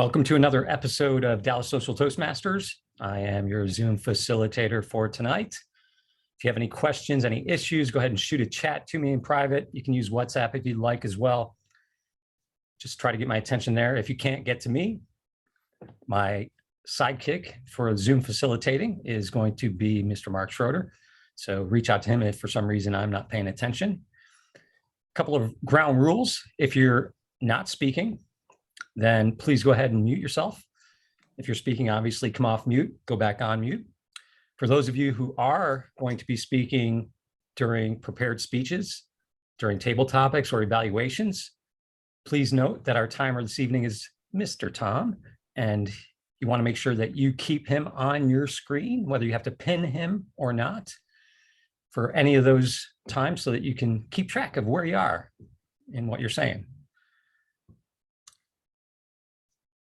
Welcome to another episode of Dallas Social Toastmasters. I am your Zoom facilitator for tonight. If you have any questions, any issues, go ahead and shoot a chat to me in private. You can use WhatsApp if you'd like as well. Just try to get my attention there. If you can't get to me, my sidekick for Zoom facilitating is going to be Mr. Mark Schroeder. So reach out to him if for some reason I'm not paying attention. A couple of ground rules. If you're not speaking, then please go ahead and mute yourself. If you're speaking, obviously come off mute, go back on mute. For those of you who are going to be speaking during prepared speeches, during table topics or evaluations, please note that our timer this evening is Mr. Tom, and you want to make sure that you keep him on your screen, whether you have to pin him or not, for any of those times so that you can keep track of where you are and what you're saying.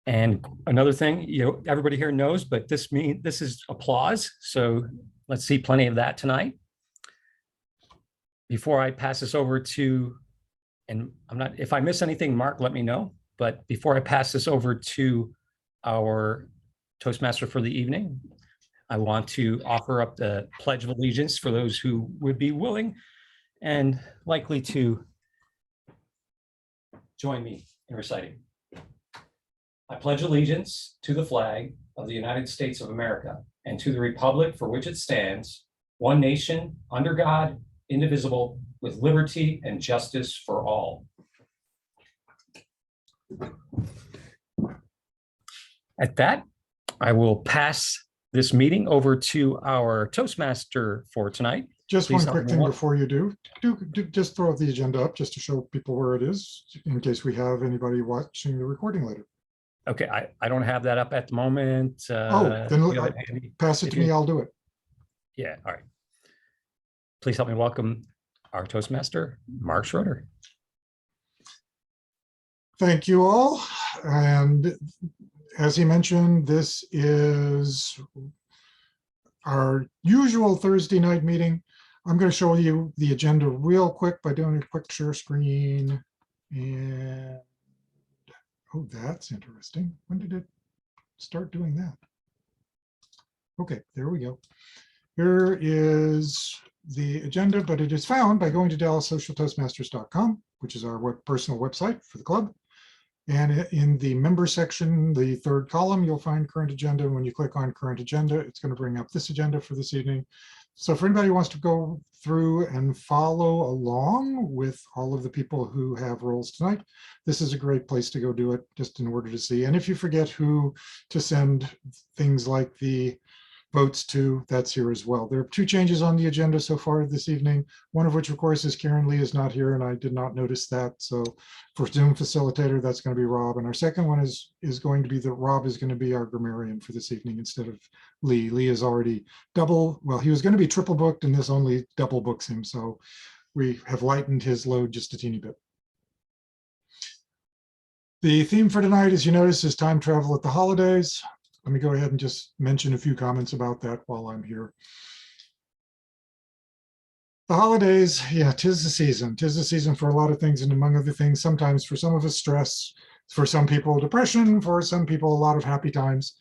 And another thing, everybody here knows, but this is applause. So let's see plenty of that tonight. Before I pass this over to, and if I miss anything, Mark, let me know. But before I pass this over to our Toastmaster for the evening, I want to offer up the Pledge of Allegiance for those who would be willing and likely to join me in reciting. I pledge allegiance to the flag of the United States of America and to the republic for which it stands, one nation, under God, indivisible, with liberty and justice for all. At that, I will pass this meeting over to our Toastmaster for tonight. Just one quick thing before you do just throw the agenda up just to show people where it is in case we have anybody watching the recording later. Okay, I don't have that up at the moment. Then pass it to me, I'll do it. Yeah, all right. Please help me welcome our Toastmaster, Mark Schroeder. Thank you all. And as he mentioned, this is our usual Thursday night meeting. I'm going to show you the agenda real quick by doing a quick share screen. And oh, that's interesting. When did it start doing that? Okay, there we go. Here is the agenda, but it is found by going to DallasSocialToastmasters.com, which is our personal website for the club. And in the member section, the third column, you'll find current agenda. And when you click on current agenda, it's going to bring up this agenda for this evening. So for anybody who wants to go through and follow along with all of the people who have roles tonight, this is a great place to go do it just in order to see. And if you forget who to send things like the votes to, that's here as well. There are two changes on the agenda so far this evening, one of which, of course, is Karen Lee is not here, and I did not notice that. So for Zoom facilitator, that's going to be Rob. And our second one is going to be that Rob is going to be our grammarian for this evening instead of Lee. Lee is already he was going to be triple booked, and this only double books him. So we have lightened his load just a teeny bit. The theme for tonight, as you notice, is time travel at the holidays. Let me go ahead and just mention a few comments about that while I'm here. The holidays, yeah, 'tis the season. 'Tis the season for a lot of things, and among other things, sometimes for some of us, stress, for some people, depression, for some people, a lot of happy times.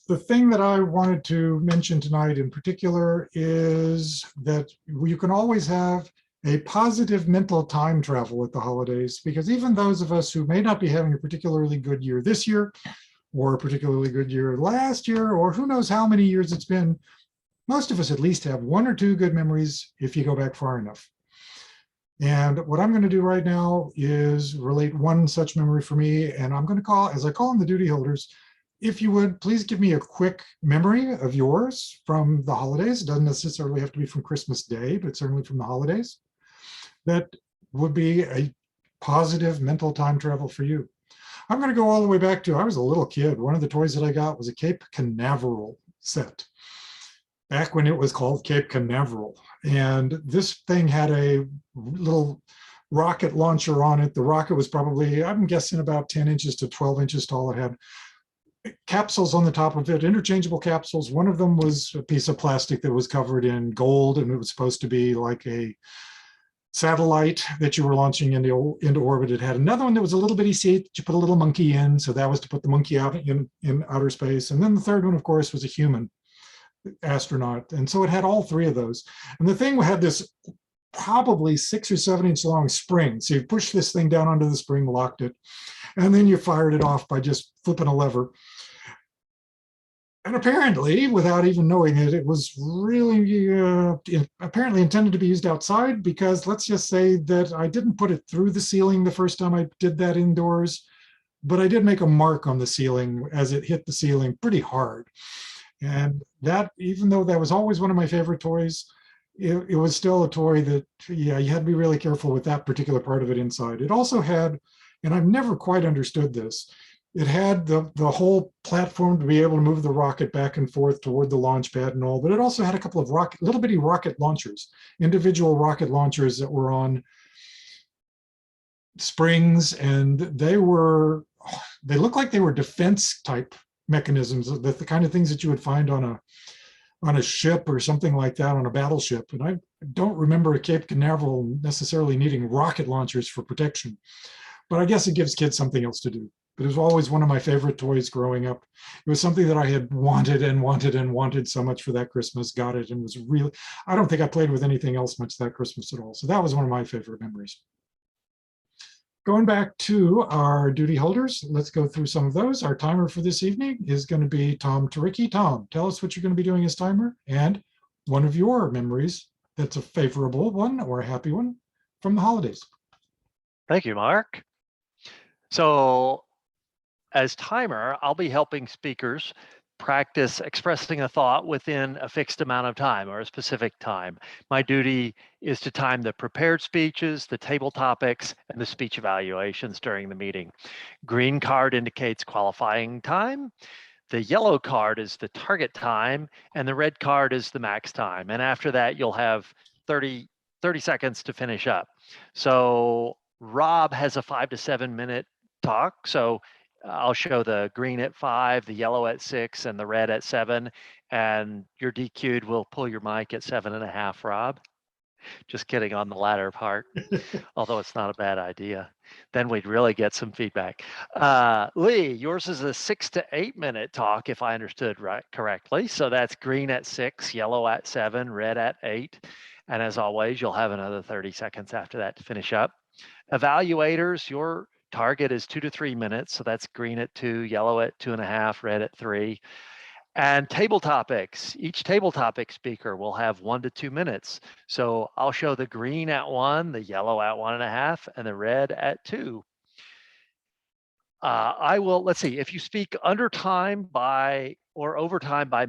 The thing that I wanted to mention tonight in particular is that you can always have a positive mental time travel at the holidays, because even those of us who may not be having a particularly good year this year, or a particularly good year last year, or who knows how many years it's been, most of us at least have one or two good memories if you go back far enough. And what I'm going to do right now is relate one such memory for me, and I'm going to call, as I call on the duty holders, if you would, please give me a quick memory of yours from the holidays. It doesn't necessarily have to be from Christmas Day, but certainly from the holidays. That would be a positive mental time travel for you. I'm going to go all the way back to, I was a little kid. One of the toys that I got was a Cape Canaveral set, back when it was called Cape Canaveral. And this thing had a little rocket launcher on it. The rocket was probably, I'm guessing, about 10 inches to 12 inches tall. It had capsules on the top of it, interchangeable capsules. One of them was a piece of plastic that was covered in gold, and it was supposed to be like a satellite that you were launching into orbit. It had another one that was a little bitty seat that you put a little monkey in. So that was to put the monkey out in outer space. And then the third one, of course, was a human astronaut. And so it had all three of those. And the thing had this probably 6 or 7 inch long spring. So you push this thing down onto the spring, locked it, and then you fired it off by just flipping a lever. And apparently, without even knowing it, it was really apparently intended to be used outside, because let's just say that I didn't put it through the ceiling the first time I did that indoors, but I did make a mark on the ceiling as it hit the ceiling pretty hard. And that, even though that was always one of my favorite toys, it was still a toy that, yeah, you had to be really careful with that particular part of it inside. It also had, and I've never quite understood this, it had the whole platform to be able to move the rocket back and forth toward the launch pad and all, but it also had a couple of little bitty rocket launchers, individual rocket launchers that were on springs, and they looked like they were defense type mechanisms, the kind of things that you would find on a ship or something like that, on a battleship. And I don't remember a Cape Canaveral necessarily needing rocket launchers for protection, but I guess it gives kids something else to do. But it was always one of my favorite toys growing up. It was something that I had wanted and wanted and wanted so much for that Christmas, got it, and was really, I don't think I played with anything else much that Christmas at all. So that was one of my favorite memories. Going back to our duty holders, let's go through some of those. Our timer for this evening is going to be Tom Taricki. Tom, tell us what you're going to be doing as timer and one of your memories that's a favorable one or a happy one from the holidays. Thank you, Mark. So as timer, I'll be helping speakers practice expressing a thought within a fixed amount of time or a specific time. My duty is to time the prepared speeches, the table topics, and the speech evaluations during the meeting. Green card indicates qualifying time. The yellow card is the target time, and the red card is the max time. And after that, you'll have 30 seconds to finish up. So Rob has a 5 to 7 minute talk. So I'll show the green at 5, the yellow at 6, and the red at 7. And you're DQ'd. We'll pull your mic at 7.5, Rob. Just kidding on the latter part, although it's not a bad idea. Then we'd really get some feedback. Lee, yours is a 6 to 8 minute talk, if I understood correctly. So that's green at 6, yellow at 7, red at 8. And as always, you'll have another 30 seconds after that to finish up. Evaluators, your target is 2 to 3 minutes. So that's green at 2, yellow at 2.5, red at 3. And table topics, each table topic speaker will have 1 to 2 minutes. So I'll show the green at 1, the yellow at 1.5, and the red at 2. Let's see, if you speak under time or overtime by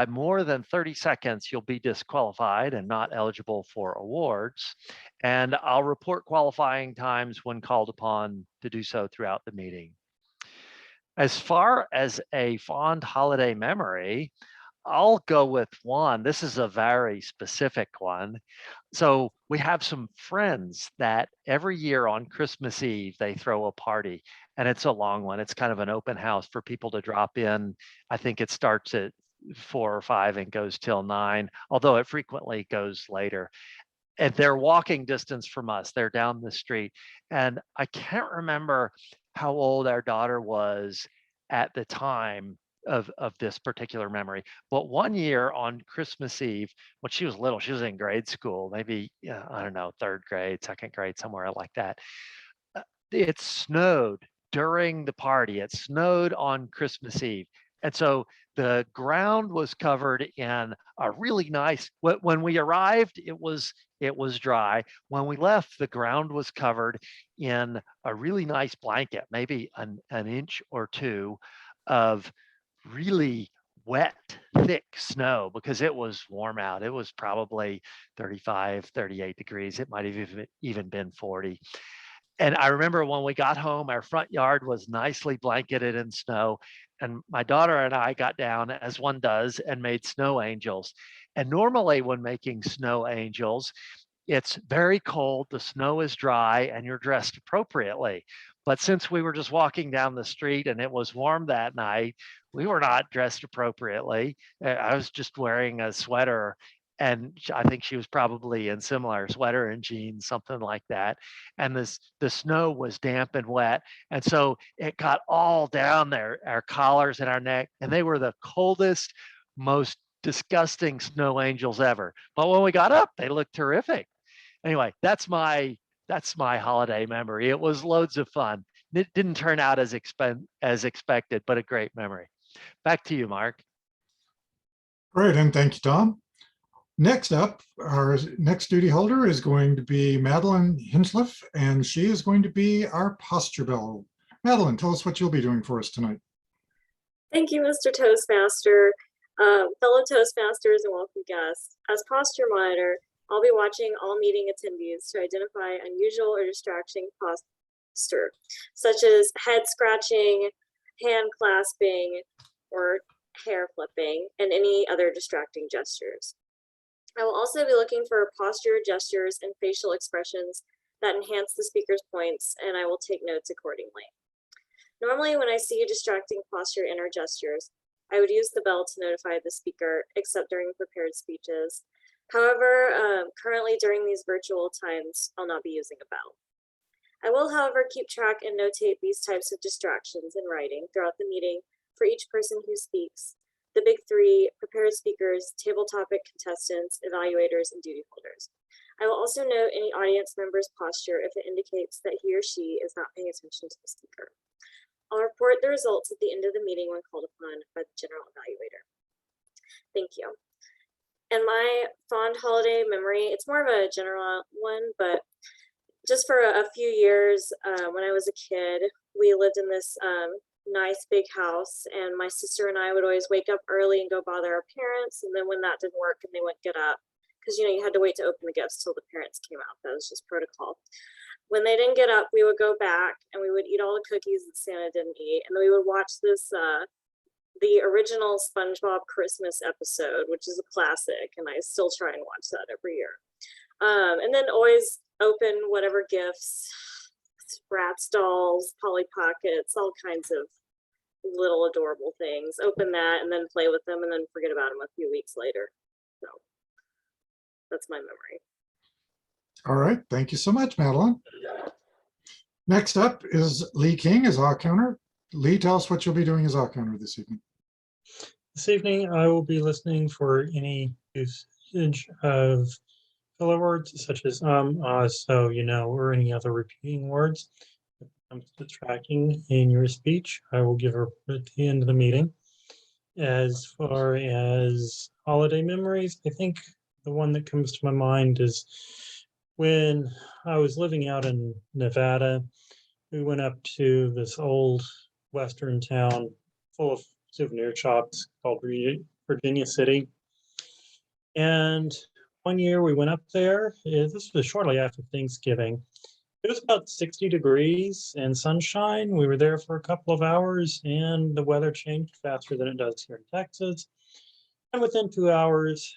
more than 30 seconds, you'll be disqualified and not eligible for awards. And I'll report qualifying times when called upon to do so throughout the meeting. As far as a fond holiday memory, I'll go with one. This is a very specific one. So we have some friends that every year on Christmas Eve, they throw a party, and it's a long one. It's kind of an open house for people to drop in. I think it starts at 4 or 5 and goes till 9, although it frequently goes later. And they're walking distance from us. They're down the street. And I can't remember how old our daughter was at the time of this particular memory. But one year on Christmas Eve, when she was little, she was in grade school, maybe, I don't know, 3rd grade, 2nd grade, somewhere like that. It snowed during the party. It snowed on Christmas Eve. And so the ground was covered in a really nice, when we arrived, it was dry. When we left, the ground was covered in a really nice blanket, maybe an inch or 2 of really wet, thick snow, because it was warm out. It was probably 35, 38 degrees. It might have even been 40. And I remember when we got home, our front yard was nicely blanketed in snow. And my daughter and I got down, as one does, and made snow angels. And normally when making snow angels, it's very cold, the snow is dry, and you're dressed appropriately. But since we were just walking down the street and it was warm that night, we were not dressed appropriately. I was just wearing a sweater I think she was probably in similar sweater and jeans, something like that. And the snow was damp and wet. And so it got all down there, our collars and our neck. And they were the coldest, most disgusting snow angels ever. But when we got up, they looked terrific. Anyway, that's my holiday memory. It was loads of fun. It didn't turn out as expected, but a great memory. Back to you, Mark. Great, and thank you, Tom. Next up, our next duty holder is going to be Madeline Hinsliff, and she is going to be our posture bell. Madeline, tell us what you'll be doing for us tonight. Thank you, Mr. Toastmaster. Fellow Toastmasters and welcome guests. As posture monitor, I'll be watching all meeting attendees to identify unusual or distracting posture, such as head scratching, hand clasping, or hair flipping, and any other distracting gestures. I will also be looking for posture, gestures, and facial expressions that enhance the speaker's points, and I will take notes accordingly. Normally, when I see a distracting posture and or gestures, I would use the bell to notify the speaker, except during prepared speeches. However, currently during these virtual times, I'll not be using a bell. I will, however, keep track and notate these types of distractions in writing throughout the meeting for each person who speaks: the big three: prepared speakers, table topic contestants, evaluators, and duty holders. I will also note any audience member's posture if it indicates that he or she is not paying attention to the speaker. I'll report the results at the end of the meeting when called upon by the general evaluator. Thank you. And my fond holiday memory, it's more of a general one, but just for a few years when I was a kid, we lived in this nice big house, and my sister and I would always wake up early and go bother our parents. And then when that didn't work and they wouldn't get up, because you had to wait to open the gifts till the parents came out. That was just protocol. When they didn't get up, we would go back and we would eat all the cookies that Santa didn't eat, and then we would watch this the original SpongeBob Christmas episode, which is a classic, and I still try and watch that every year. And then always open whatever gifts, Bratz dolls, Polly Pockets, all kinds of little adorable things. Open that and then play with them and then forget about them a few weeks later. So that's my memory. All right, thank you so much, Madeline. Next up is Lee King as our counter. Lee, tell us what you'll be doing as our counter this evening. This evening, I will be listening for any usage of filler words such as so, or any other repeating words. If it comes to tracking in your speech, I will give her at the end of the meeting. As far as holiday memories, I think the one that comes to my mind is when I was living out in Nevada. We went up to this old Western town full of souvenir shops called Virginia City. And one year we went up there. This was shortly after Thanksgiving. It was about 60 degrees and sunshine. We were there for a couple of hours, and the weather changed faster than it does here in Texas. And within 2 hours,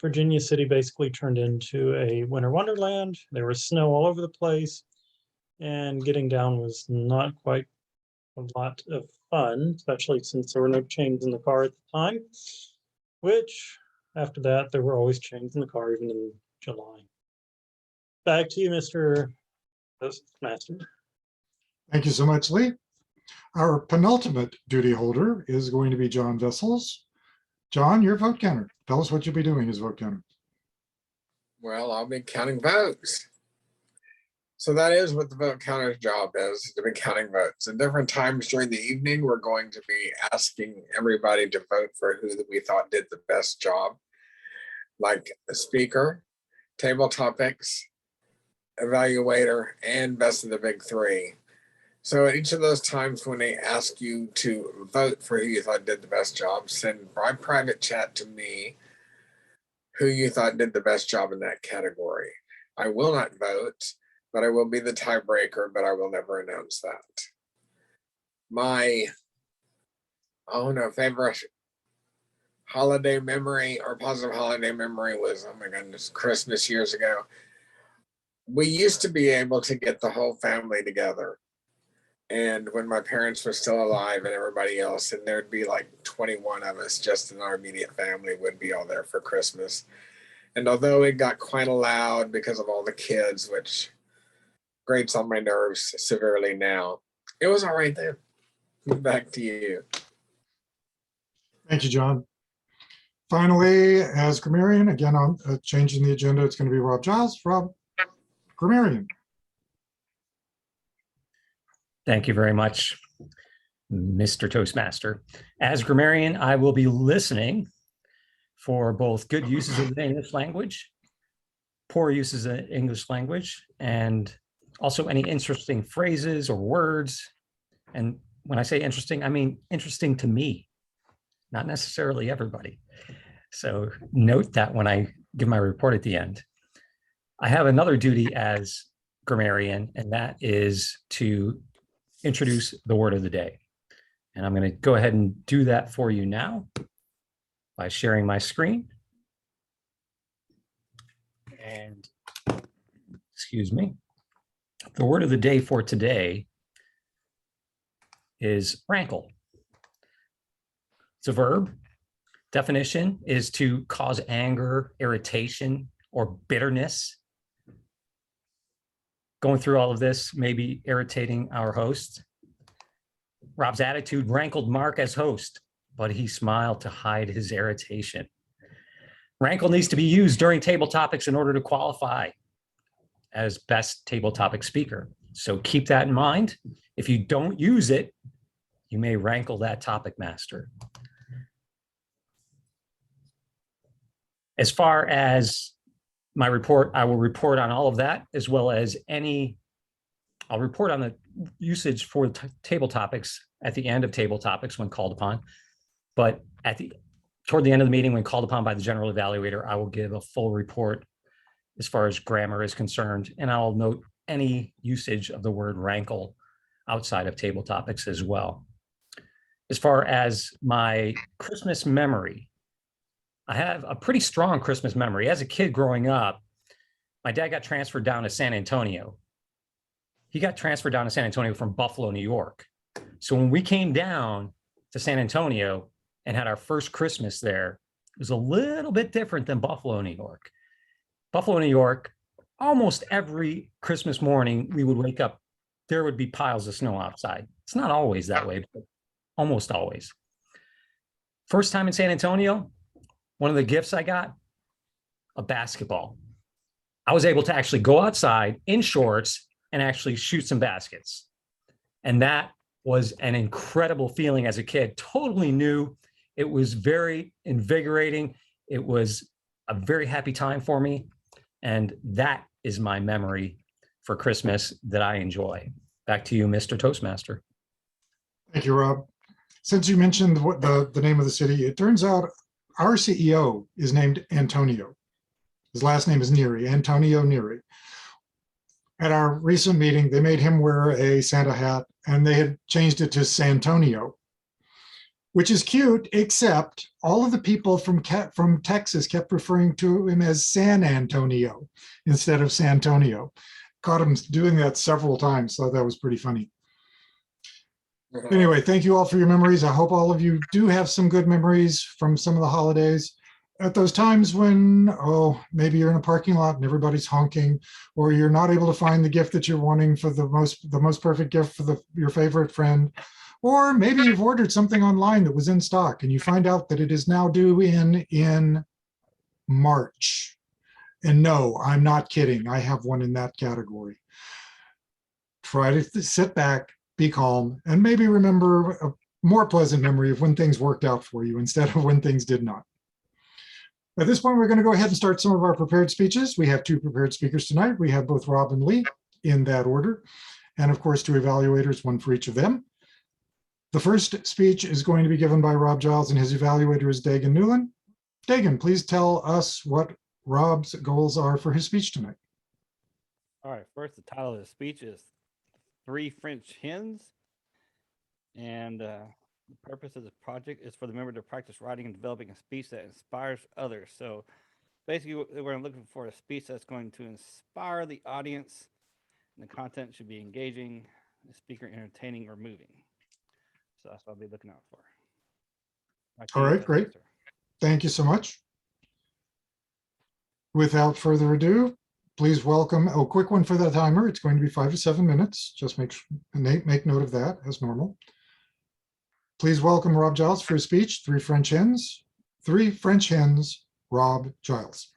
Virginia City basically turned into a winter wonderland. There was snow all over the place, and getting down was not quite a lot of fun, especially since there were no chains in the car at the time, which after that, there were always chains in the car, even in July. Back to you, Mr. Toastmaster. Thank you so much, Lee. Our penultimate duty holder is going to be John Vessels. John, your vote counter. Tell us what you'll be doing as vote counter. Well, I'll be counting votes. So that is what the vote counter's job is, to be counting votes. At different times during the evening, we're going to be asking everybody to vote for who we thought did the best job, like the speaker, table topics, evaluator, and best of the big three. So at each of those times when they ask you to vote for who you thought did the best job, send by private chat to me who you thought did the best job in that category. I will not vote, but I will be the tiebreaker, but I will never announce that. My, favorite holiday memory or positive holiday memory was, oh my goodness, Christmas years ago. We used to be able to get the whole family together. And when my parents were still alive and everybody else, and there'd be like 21 of us just in our immediate family would be all there for Christmas. And although it got quite loud because of all the kids, which grates on my nerves severely now, it was all right then. Back to you. Thank you, John. Finally, as grammarian, again, on changing the agenda, it's going to be Rob Giles. Rob, grammarian. Thank you very much, Mr. Toastmaster. As grammarian, I will be listening for both good uses of the English language, poor uses of the English language, and also any interesting phrases or words. And when I say interesting, I mean interesting to me, not necessarily everybody. So note that when I give my report at the end. I have another duty as grammarian, and that is to introduce the word of the day. And I'm going to go ahead and do that for you now by sharing my screen. And excuse me, the word of the day for today is rankle. It's a verb. Definition is to cause anger, irritation, or bitterness. Going through all of this may be irritating our host. Rob's attitude rankled Mark as host, but he smiled to hide his irritation. Rankle needs to be used during table topics in order to qualify as best table topic speaker. So keep that in mind. If you don't use it, you may rankle that topic master. As far as my report, I will report on all of that, as well as I'll report on the usage for table topics at the end of table topics when called upon. But toward the end of the meeting, when called upon by the general evaluator, I will give a full report as far as grammar is concerned, and I'll note any usage of the word rankle outside of table topics as well. As far as my Christmas memory, I have a pretty strong Christmas memory. As a kid growing up, my dad got transferred down to San Antonio. He got transferred down to San Antonio from Buffalo, New York. So when we came down to San Antonio and had our first Christmas there, it was a little bit different than Buffalo, New York. Buffalo, New York, almost every Christmas morning, we would wake up, there would be piles of snow outside. It's not always that way, but almost always. First time in San Antonio, one of the gifts I got, a basketball. I was able to actually go outside in shorts and actually shoot some baskets. And that was an incredible feeling as a kid, totally new. It was very invigorating. It was a very happy time for me. And that is my memory for Christmas that I enjoy. Back to you, Mr. Toastmaster. Thank you, Rob. Since you mentioned the name of the city, it turns out our CEO is named Antonio. His last name is Neary, Antonio Neary. At our recent meeting, they made him wear a Santa hat, and they had changed it to Santonio, which is cute, except all of the people from Texas kept referring to him as San Antonio instead of Santonio. Caught him doing that several times, so that was pretty funny. Anyway, thank you all for your memories. I hope all of you do have some good memories from some of the holidays. At those times when, maybe you're in a parking lot and everybody's honking, or you're not able to find the gift that you're wanting for the most perfect gift for your favorite friend, or maybe you've ordered something online that was in stock and you find out that it is now due in March. And no, I'm not kidding. I have one in that category. Try to sit back, be calm, and maybe remember a more pleasant memory of when things worked out for you instead of when things did not. At this point, we're going to go ahead and start some of our prepared speeches. We have two prepared speakers tonight. We have both Rob and Lee in that order. And of course, two evaluators, one for each of them. The first speech is going to be given by Rob Giles, and his evaluator is Dagan Newland. Dagan, please tell us what Rob's goals are for his speech tonight. All right, first, the title of the speech is Three French Hens. And the purpose of the project is for the member to practice writing and developing a speech that inspires others. So basically, we're looking for a speech that's going to inspire the audience, and the content should be engaging, the speaker entertaining or moving. So that's what I'll be looking out for. All right, great. Thank you so much. without further ado, please welcome, a quick one for the timer. It's going to be 5 to 7 minutes. Just make note of that as normal. Please welcome Rob Giles for his speech, Three French Hens, Rob Giles.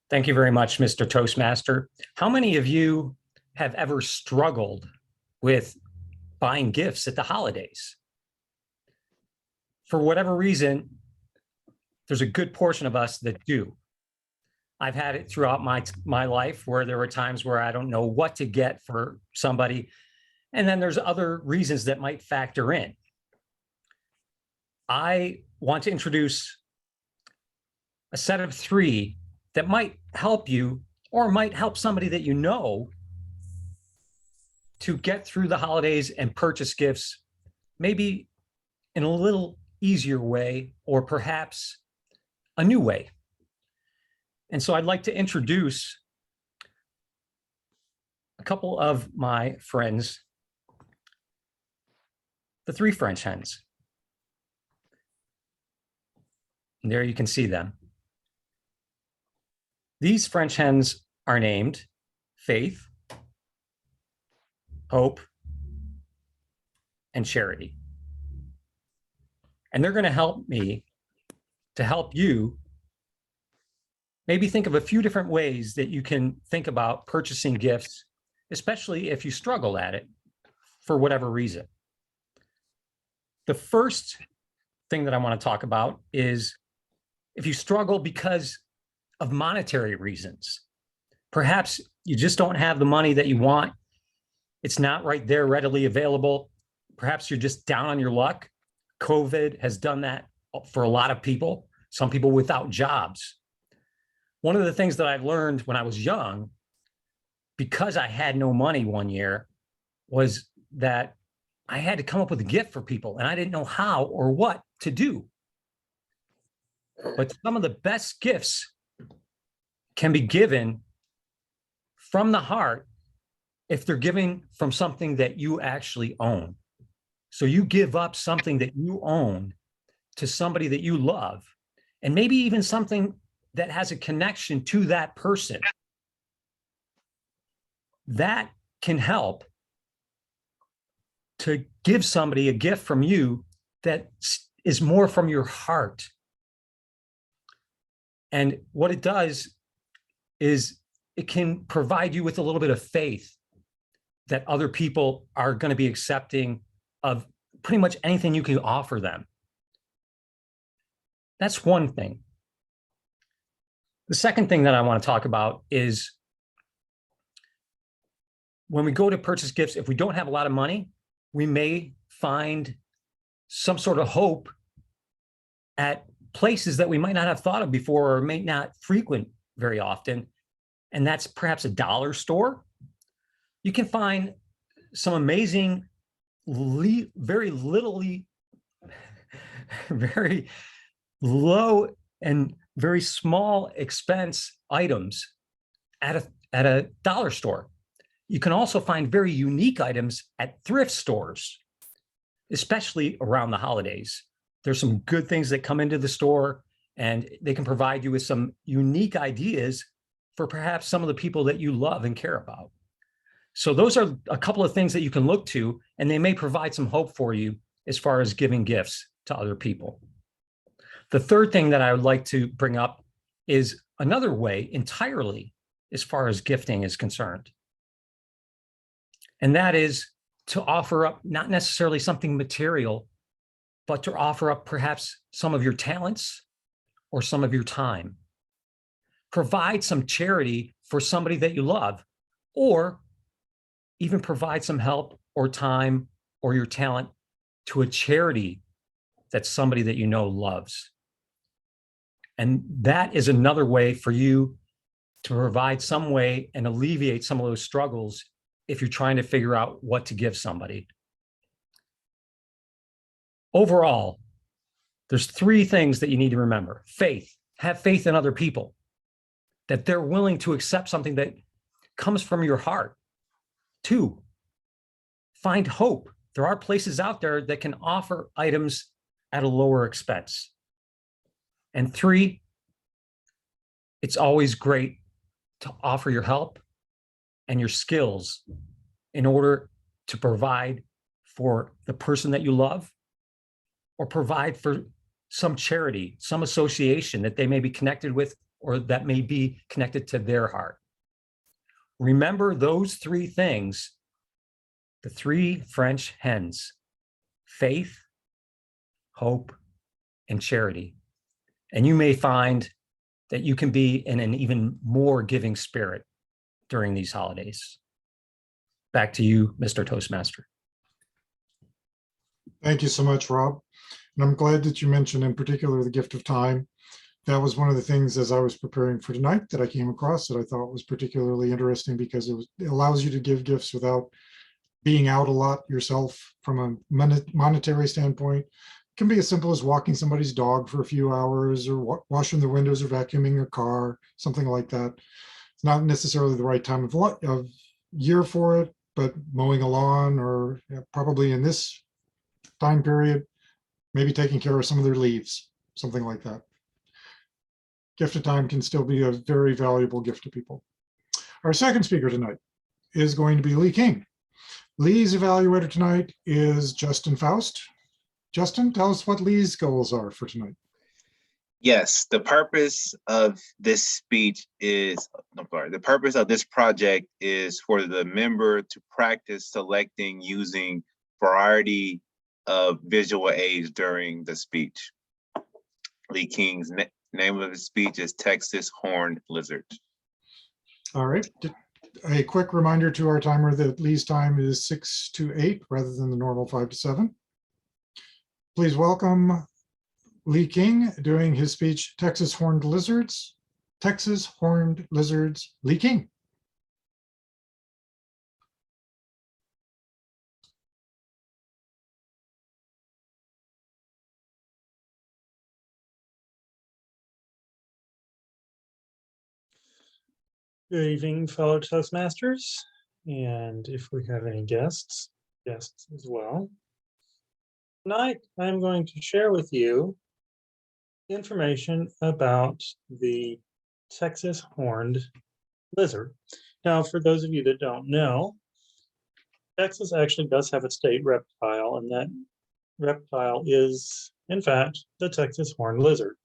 Thank you very much, Mr. Toastmaster. How many of you have ever struggled with buying gifts at the holidays? For whatever reason, there's a good portion of us that do. I've had it throughout my life where there were times where I don't know what to get for somebody. And then there's other reasons that might factor in. I want to introduce a set of 3 that might help you or might help somebody that you know to get through the holidays and purchase gifts, maybe in a little easier way, or perhaps a new way. And so I'd like to introduce a couple of my friends, the 3 French hens. And there you can see them. These French hens are named Faith, Hope, and Charity. And they're going to help me to help you maybe think of a few different ways that you can think about purchasing gifts, especially if you struggle at it for whatever reason. The first thing that I want to talk about is if you struggle because of monetary reasons. Perhaps you just don't have the money that you want. It's not right there readily available. Perhaps you're just down on your luck. COVID has done that for a lot of people, some people without jobs. One of the things that I learned when I was young, because I had no money one year, was that I had to come up with a gift for people and I didn't know how or what to do. But some of the best gifts can be given from the heart if they're given from something that you actually own. So you give up something that you own to somebody that you love, and maybe even something that has a connection to that person. That can help to give somebody a gift from you that is more from your heart. And what it does is it can provide you with a little bit of faith that other people are going to be accepting of pretty much anything you can offer them. That's one thing. The second thing that I want to talk about is when we go to purchase gifts, if we don't have a lot of money, we may find some sort of hope at places that we might not have thought of before or may not frequent very often. And that's perhaps a dollar store. You can find some amazing, very low and very small expense items at a dollar store. You can also find very unique items at thrift stores, especially around the holidays. There's some good things that come into the store, and they can provide you with some unique ideas for perhaps some of the people that you love and care about. So those are a couple of things that you can look to, and they may provide some hope for you as far as giving gifts to other people. The third thing that I would like to bring up is another way entirely as far as gifting is concerned. And that is to offer up not necessarily something material, but to offer up perhaps some of your talents or some of your time. Provide some charity for somebody that you love, or even provide some help or time or your talent to a charity that somebody that you know loves. And that is another way for you to provide some way and alleviate some of those struggles if you're trying to figure out what to give somebody. Overall, there's three things that you need to remember. Faith, have faith in other people, that they're willing to accept something that comes from your heart. 2, find hope. There are places out there that can offer items at a lower expense. And 3, it's always great to offer your help and your skills in order to provide for the person that you love, or provide for some charity, some association that they may be connected with, or that may be connected to their heart. Remember those 3 things, the 3 French hens: faith, hope, and charity. And you may find that you can be in an even more giving spirit during these holidays. Back to you, Mr. Toastmaster. Thank you so much, Rob. And I'm glad that you mentioned in particular the gift of time. That was one of the things as I was preparing for tonight that I came across that I thought was particularly interesting, because it allows you to give gifts without being out a lot yourself from a monetary standpoint. It can be as simple as walking somebody's dog for a few hours, or washing their windows, or vacuuming a car, something like that. It's not necessarily the right time of year for it, but mowing a lawn, or probably in this time period, maybe taking care of some of their leaves, something like that. Gift of time can still be a very valuable gift to people. Our second speaker tonight is going to be Lee King. Lee's evaluator tonight is Justin Faust. Justin, tell us what Lee's goals are for tonight. Yes, the purpose of this speech is, the purpose of this project is for the member to practice selecting using variety of visual aids during the speech. Lee King's name of his speech is Texas Horned Lizard. All right. A quick reminder to our timer that Lee's time is 6 to 8 rather than the normal 5 to 7. Please welcome Lee King doing his speech, Texas Horned Lizards. Texas Horned Lizards, Lee King. Good evening, fellow Toastmasters, and if we have any guests as well. Tonight, I'm going to share with you information about the Texas Horned Lizard. Now, for those of you that don't know, Texas actually does have a state reptile, and that reptile is, in fact, the Texas Horned Lizard.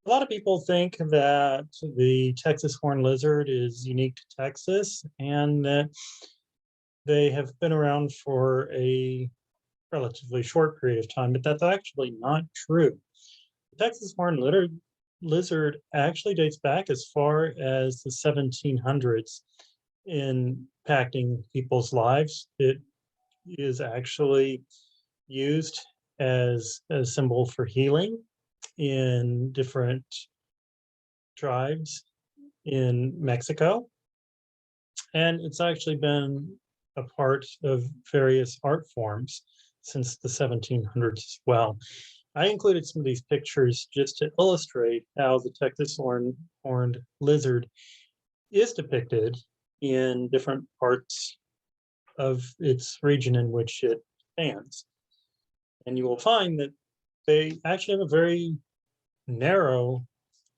A lot of people think that the Texas Horned Lizard is unique to Texas and that they have been around for a relatively short period of time, but that's actually not true. The Texas Horned Lizard actually dates back as far as the 1700s, impacting people's lives. It is actually used as a symbol for healing in different tribes in Mexico. And it's actually been a part of various art forms since the 1700s as well. I included some of these pictures just to illustrate how the Texas horned lizard is depicted in different parts of its region in which it stands. And you will find that they actually have a very narrow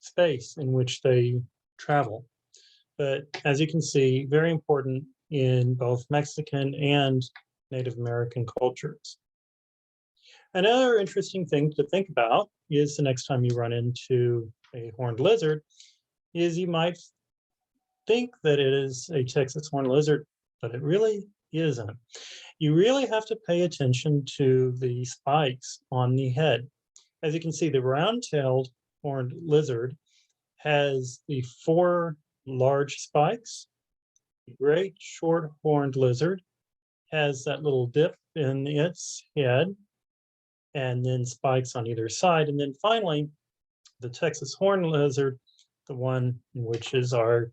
space in which they travel. But as you can see, very important in both Mexican and Native American cultures. Another interesting thing to think about is the next time you run into a horned lizard is you might think that it is a Texas horned lizard, but it really isn't. You really have to pay attention to the spikes on the head. As you can see, the round-tailed horned lizard has the 4 large spikes. The great short horned lizard has that little dip in its head and then spikes on either side. And then finally, the Texas horned lizard, the one which is our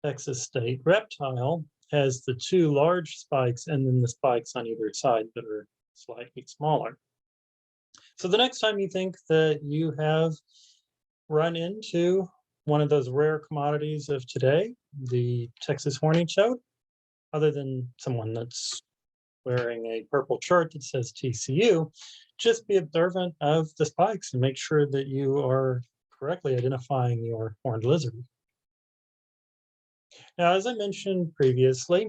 Texas state reptile, has the 2 large spikes and then the spikes on either side that are slightly smaller. So the next time you think that you have run into one of those rare commodities of today, the Texas horny toad, other than someone that's wearing a purple shirt that says TCU, just be observant of the spikes and make sure that you are correctly identifying your horned lizard. Now, as I mentioned previously,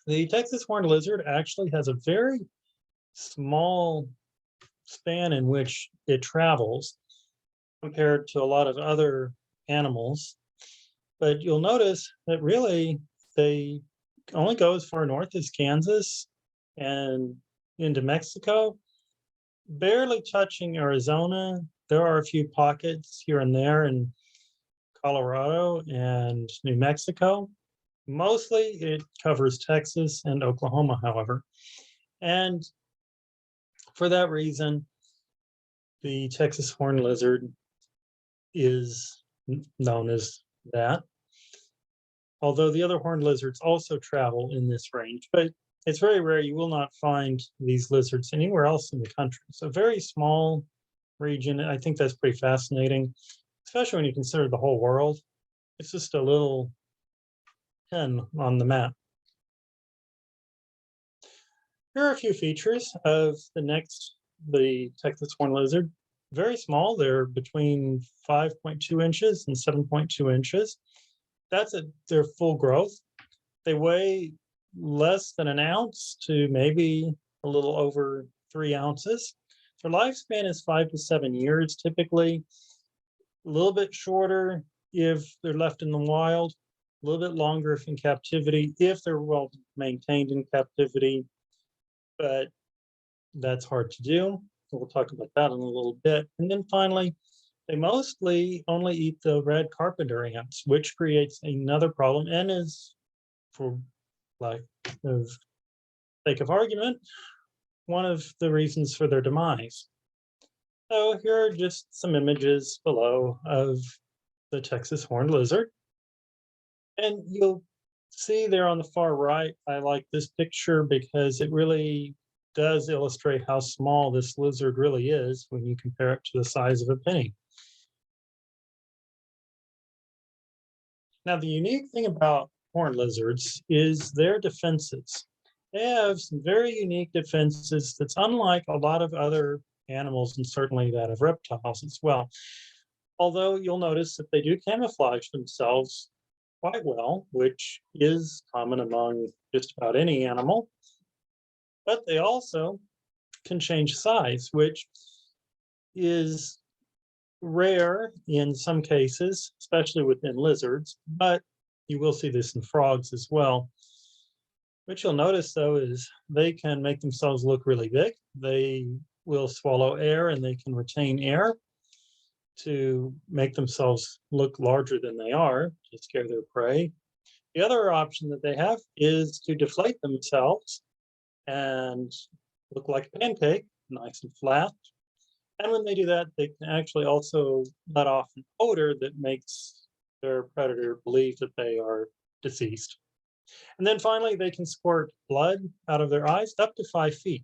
the Texas horned lizard actually has a very small span in which it travels compared to a lot of other animals. But you'll notice that really they only go as far north as Kansas and into Mexico, barely touching Arizona. There are a few pockets here and there in Colorado and New Mexico. Mostly it covers Texas and Oklahoma, however. And for that reason, the Texas horned lizard is known as that. Although the other horned lizards also travel in this range, but it's very rare. You will not find these lizards anywhere else in the country. It's a very small region. I think that's pretty fascinating, especially when you consider the whole world. It's just a little pin on the map. Here are a few features of the Texas horned lizard. Very small. They're between 5.2 inches and 7.2 inches. That's their full growth. They weigh less than an ounce to maybe a little over 3 ounces. Their lifespan is 5 to 7 years, typically. A little bit shorter if they're left in the wild, a little bit longer if in captivity, if they're well maintained in captivity, but that's hard to do. We'll talk about that in a little bit. And then finally, they mostly only eat the red carpenter ants, which creates another problem and is, for like of sake of argument, one of the reasons for their demise. So here are just some images below of the Texas horned lizard. And you'll see there on the far right, I like this picture because it really does illustrate how small this lizard really is when you compare it to the size of a penny. Now, the unique thing about horned lizards is their defenses. They have some very unique defenses that's unlike a lot of other animals and certainly that of reptiles as well. Although you'll notice that they do camouflage themselves quite well, which is common among just about any animal. But they also can change size, which is rare in some cases, especially within lizards, but you will see this in frogs as well. What you'll notice though is they can make themselves look really big. They will swallow air and they can retain air to make themselves look larger than they are to scare their prey. The other option that they have is to deflate themselves and look like a pancake, nice and flat. And when they do that, they can actually also let off an odor that makes their predator believe that they are deceased. And then finally, they can squirt blood out of their eyes up to 5 feet.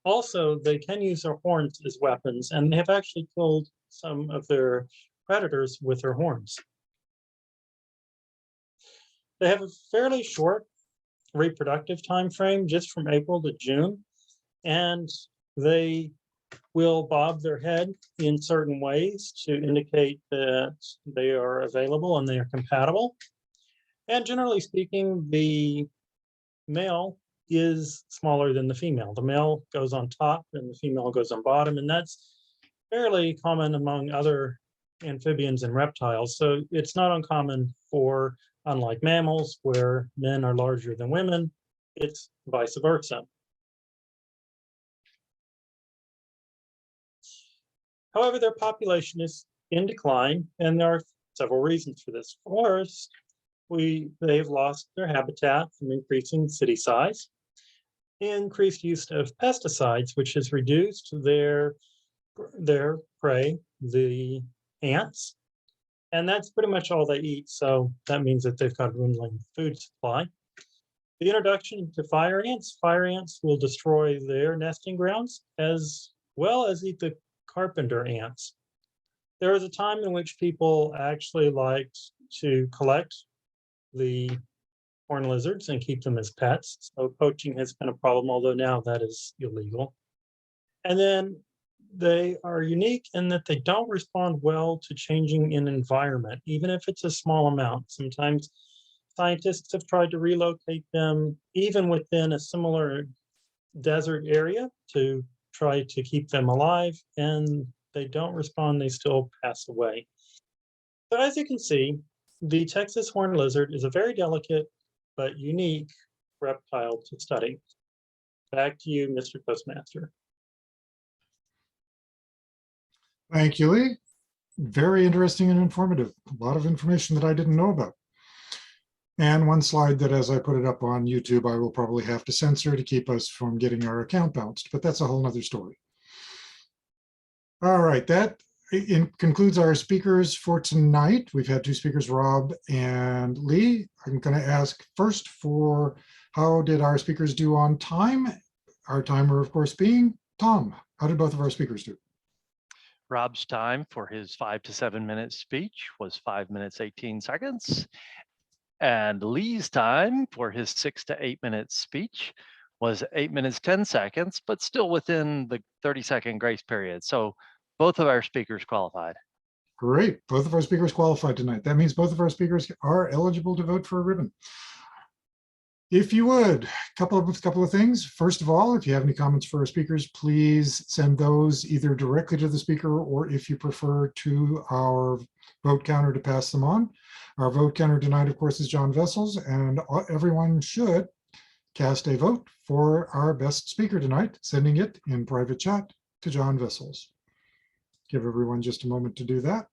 Also, they can use their horns as weapons, and they have actually killed some of their predators with their horns. They have a fairly short reproductive time frame, just from April to June, and they will bob their head in certain ways to indicate that they are available and they are compatible. And generally speaking, the male is smaller than the female. The male goes on top and the female goes on bottom, and that's fairly common among other amphibians and reptiles. So it's not uncommon for, unlike mammals, where men are larger than women, it's vice versa. However, their population is in decline, and there are several reasons for this. First, they've lost their habitat from increasing city size, increased use of pesticides, which has reduced their prey, the ants, and that's pretty much all they eat. So that means that they've got a dwindling food supply. The introduction to fire ants will destroy their nesting grounds as well as eat the carpenter ants. There was a time in which people actually liked to collect the horned lizards and keep them as pets. So poaching has been a problem, although now that is illegal. And then they are unique in that they don't respond well to changing in environment, even if it's a small amount. Sometimes scientists have tried to relocate them even within a similar desert area to try to keep them alive, and they don't respond, they still pass away. So as you can see, the Texas horned lizard is a very delicate but unique reptile to study. Back to you, Mr. Toastmaster. Thank you, Lee. Very interesting and informative. A lot of information that I didn't know about. And one slide that as I put it up on YouTube, I will probably have to censor to keep us from getting our account bounced, but that's a whole nother story. All right, that concludes our speakers for tonight. We've had two speakers, Rob and Lee. I'm going to ask first for how did our speakers do on time? Our timer, of course, being Tom. How did both of our speakers do? Rob's time for his 5 to 7 minute speech was 5 minutes, 18 seconds. And Lee's time for his 6 to 8 minute speech was 8 minutes, 10 seconds, but still within the 30-second grace period. So both of our speakers qualified. Great. Both of our speakers qualified tonight. That means both of our speakers are eligible to vote for a ribbon. If you would, a couple of things. First of all, if you have any comments for our speakers, please send those either directly to the speaker or if you prefer to our vote counter to pass them on. Our vote counter tonight, of course, is John Vessels, and everyone should cast a vote for our best speaker tonight, sending it in private chat to John Vessels. Give everyone just a moment to do that.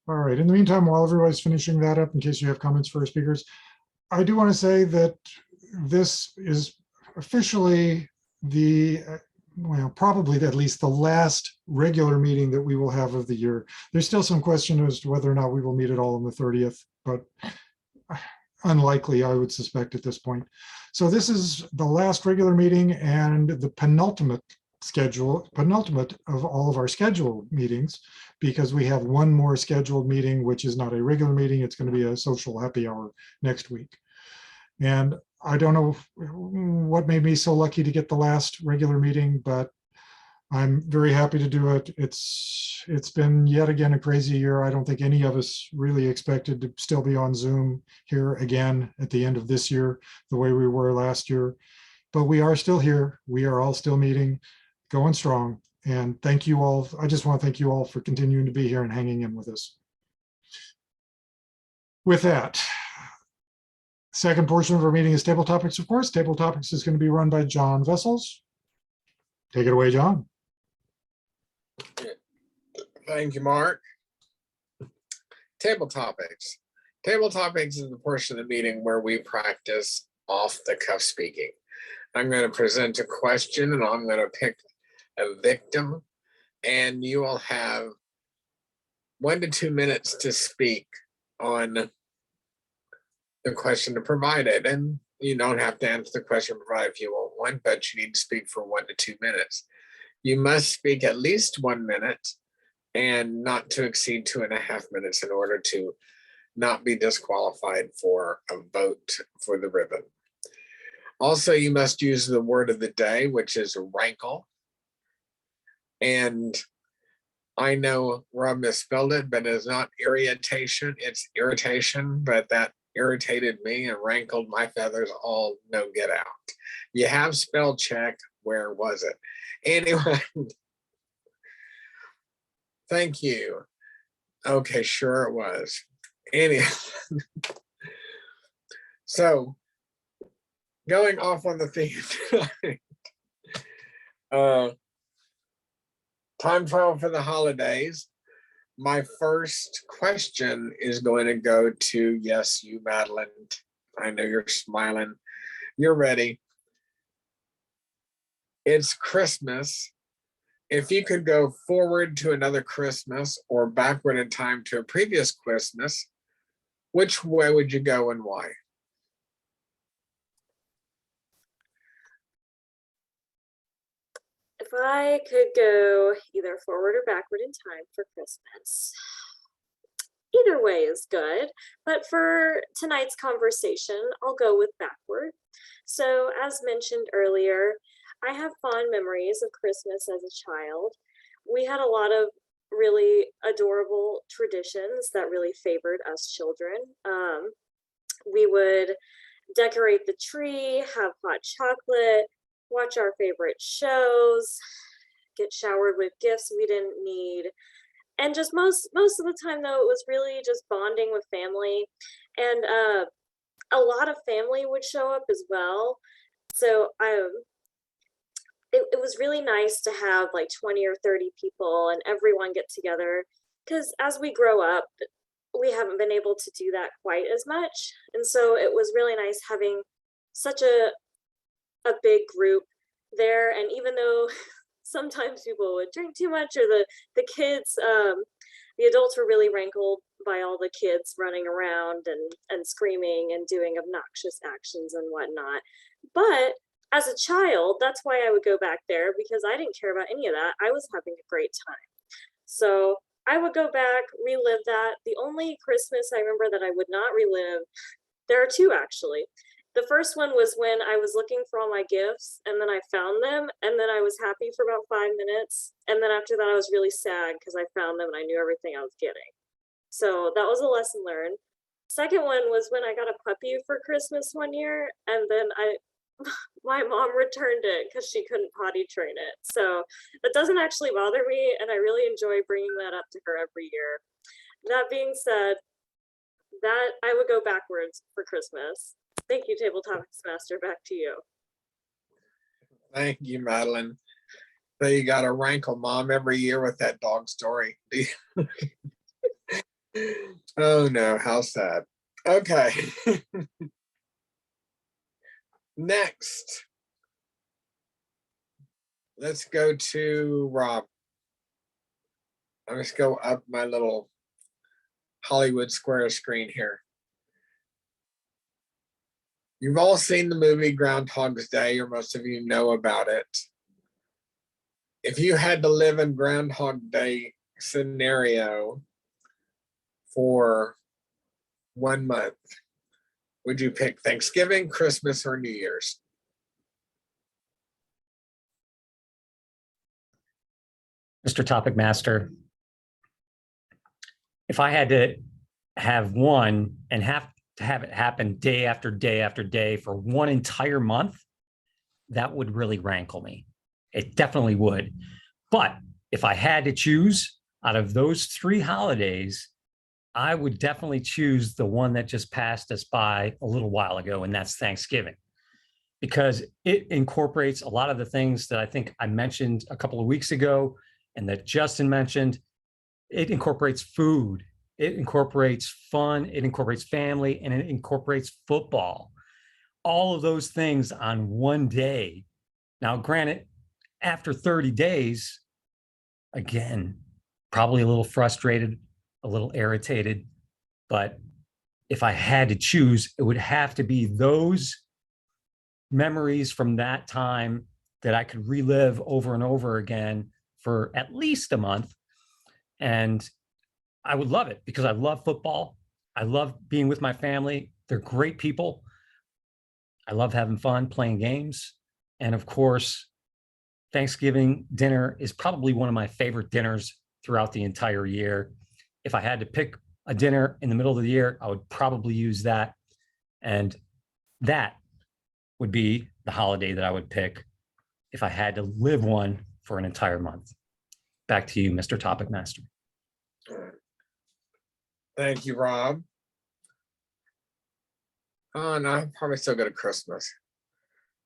All right, in the meantime, while everybody's finishing that up, in case you have comments for our speakers, I do want to say that this is officially the, well, probably at least the last regular meeting that we will have of the year. There's still some question as to whether or not we will meet at all on the 30th, but unlikely, I would suspect at this point. So this is the last regular meeting and the penultimate of all of our scheduled meetings, because we have one more scheduled meeting, which is not a regular meeting. It's going to be a social happy hour next week. And I don't know what made me so lucky to get the last regular meeting, but I'm very happy to do it. It's been yet again a crazy year. I don't think any of us really expected to still be on Zoom here again at the end of this year, the way we were last year. But we are still here. We are all still meeting, going strong. And thank you all. I just want to thank you all for continuing to be here and hanging in with us. With that, second portion of our meeting is table topics, of course. Table topics is going to be run by John Vessels. Take it away, John. Thank you, Mark. Table topics. Table topics is the portion of the meeting where we practice off-the-cuff speaking. I'm going to present a question and I'm going to pick a victim, and you will have 1 to 2 minutes to speak on the question provided. And you don't have to answer the question provided if you want one, but you need to speak for 1 to 2 minutes. You must speak at least 1 minute and not to exceed 2.5 minutes in order to not be disqualified for a vote for the ribbon. Also, you must use the word of the day, which is rankle. And I know Rob misspelled it, but it's not irritation, it's irritation, but that irritated me and rankled my feathers all no get out. You have spell check, where was it? Anyway, thank you. Okay, sure it was. Anyway, so going off on the theme tonight, time travel for the holidays. My first question is going to go to, yes, you, Madeline. I know you're smiling. You're ready. It's Christmas. If you could go forward to another Christmas or backward in time to a previous Christmas, Which way would you go and why? If I could go either forward or backward in time for Christmas, either way is good. But for tonight's conversation, I'll go with backward. So, as mentioned earlier, I have fond memories of Christmas as a child. We had a lot of really adorable traditions that really favored us children. We would decorate the tree, have hot chocolate, watch our favorite shows, get showered with gifts we didn't need. And just most of the time though, it was really just bonding with family. And a lot of family would show up as well. So it was really nice to have like 20 or 30 people and everyone get together, because as we grow up, we haven't been able to do that quite as much. And so it was really nice having such a big group there. And even though sometimes people would drink too much, or the kids, the adults were really rankled by all the kids running around and screaming and doing obnoxious actions and whatnot. But as a child, that's why I would go back there, because I didn't care about any of that. I was having a great time. So I would go back, relive that. The only Christmas I remember that I would not relive, there are two actually. The first one was when I was looking for all my gifts and then I found them, and then I was happy for about 5 minutes. And then after that, I was really sad because I found them and I knew everything I was getting. So that was a lesson learned. Second one was when I got a puppy for Christmas one year, and then my mom returned it because she couldn't potty train it. So that doesn't actually bother me, and I really enjoy bringing that up to her every year. That being said, that I would go backwards for Christmas. Thank you, Tabletop Master. Back to you. Thank you, Madeline. So you got to rankle mom every year with that dog story. Oh no, how sad. Okay. Next, let's go to Rob. I'm just go up my little Hollywood Square screen here. You've all seen the movie Groundhog's Day, or most of you know about it. If you had to live in Groundhog Day scenario for 1 month, would you pick Thanksgiving, Christmas, or New Year's? Mr. Topic Master, if I had to have one and have to have it happen day after day after day for one entire month, that would really rankle me. It definitely would. But if I had to choose out of those 3 holidays, I would definitely choose the one that just passed us by a little while ago, and that's Thanksgiving, because it incorporates a lot of the things that I think I mentioned a couple of weeks ago and that Justin mentioned. It incorporates food, it incorporates fun, it incorporates family, and it incorporates football. All of those things on one day. Now, granted, after 30 days, again, probably a little frustrated, a little irritated, but if I had to choose, it would have to be those memories from that time that I could relive over and over again for at least a month. And I would love it because I love football. I love being with my family. They're great people. I love having fun playing games. And of course, Thanksgiving dinner is probably one of my favorite dinners throughout the entire year. If I had to pick a dinner in the middle of the year, I would probably use that. And that would be the holiday that I would pick if I had to live one for an entire month. Back to you, Mr. Topic Master. Thank you, Rob. Oh, no, I'm probably still go to Christmas.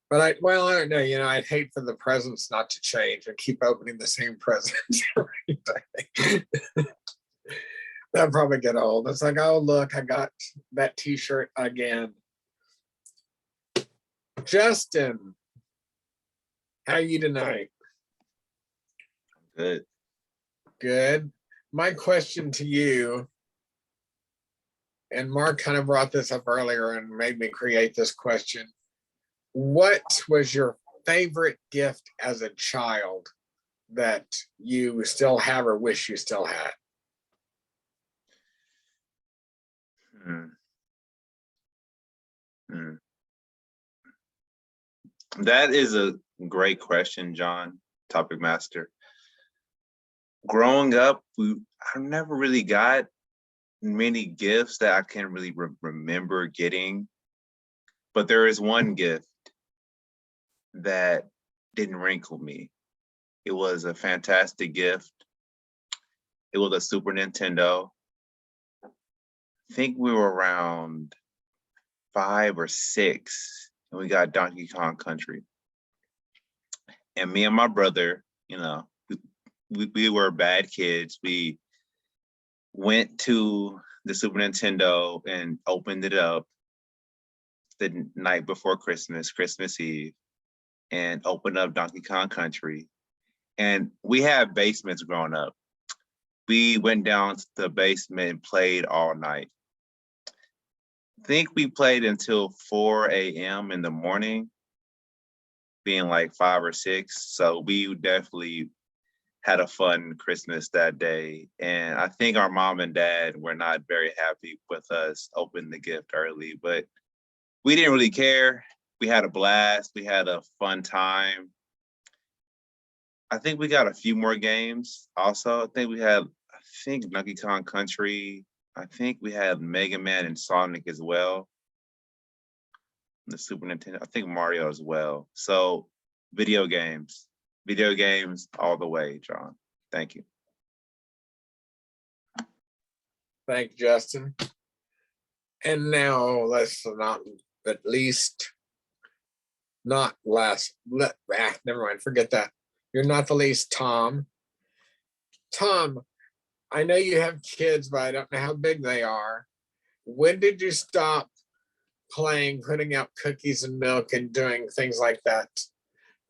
But I don't know, I'd hate for the presents not to change and keep opening the same presents every day. That'd probably get old. It's like, oh, look, I got that t-shirt again. Justin, how are you tonight? Good. Good. My question to you and Mark kind of brought this up earlier and made me create this question. What was your favorite gift as a child that you still have or wish you still had? Hmm. Hmm. That is a great question, John, Topic Master. Growing up, I never really got many gifts that I can really remember getting, but there is one gift that didn't wrinkle me. It was a fantastic gift. It was a Super Nintendo. I think we were around 5 or 6, and we got Donkey Kong Country. And me and my brother, you know, we were bad kids. We went to the Super Nintendo and opened it up the night before Christmas, Christmas Eve, and opened up Donkey Kong Country. And we had basements growing up. We went down to the basement and played all night. I think we played until 4 a.m. in the morning, being like 5 or 6. So we definitely had a fun Christmas that day. And I think our mom and dad were not very happy with us opening the gift early, but we didn't really care. We had a blast. We had a fun time. I think we got a few more games also. I think Donkey Kong Country. I think we had Mega Man and Sonic as well. The Super Nintendo, I think Mario as well. So video games all the way, John. Thank you. Thank you, Justin. And now let's not, at least not last, never mind, forget that. You're not the least, Tom. Tom, I know you have kids, but I don't know how big they are. When did you stop playing, putting out cookies and milk and doing things like that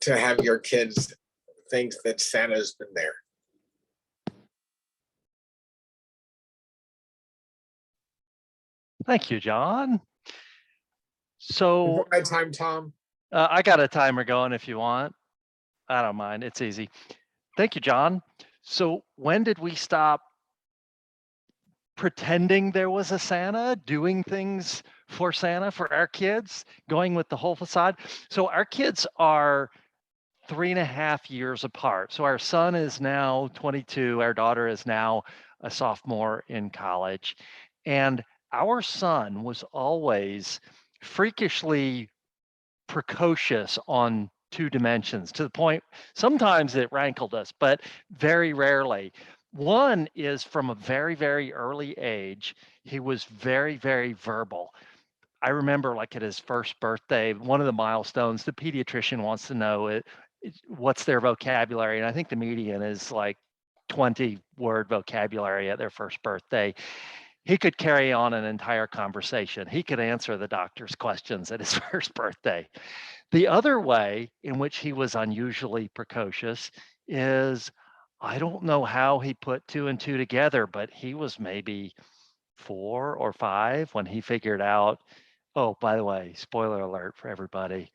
to have your kids think that Santa's been there? Thank you, John. So Before my time, Tom. I got a timer going if you want. I don't mind. It's easy. Thank you, John. So when did we stop pretending there was a Santa, doing things for Santa for our kids, going with the whole facade? So our kids are 3.5 years apart. So our son is now 22. Our daughter is now a sophomore in college. And our son was always freakishly precocious on 2 dimensions, to the point sometimes it rankled us, but very rarely. One is from a very, very early age, he was very, very verbal. I remember, like, at his first birthday, one of the milestones, the pediatrician wants to know what's their vocabulary. And I think the median is like 20-word vocabulary at their first birthday. He could carry on an entire conversation. He could answer the doctor's questions at his first birthday. The other way in which he was unusually precocious is, I don't know how he put 2 and 2 together, but he was maybe 4 or 5 when he figured out, oh, by the way, spoiler alert for everybody,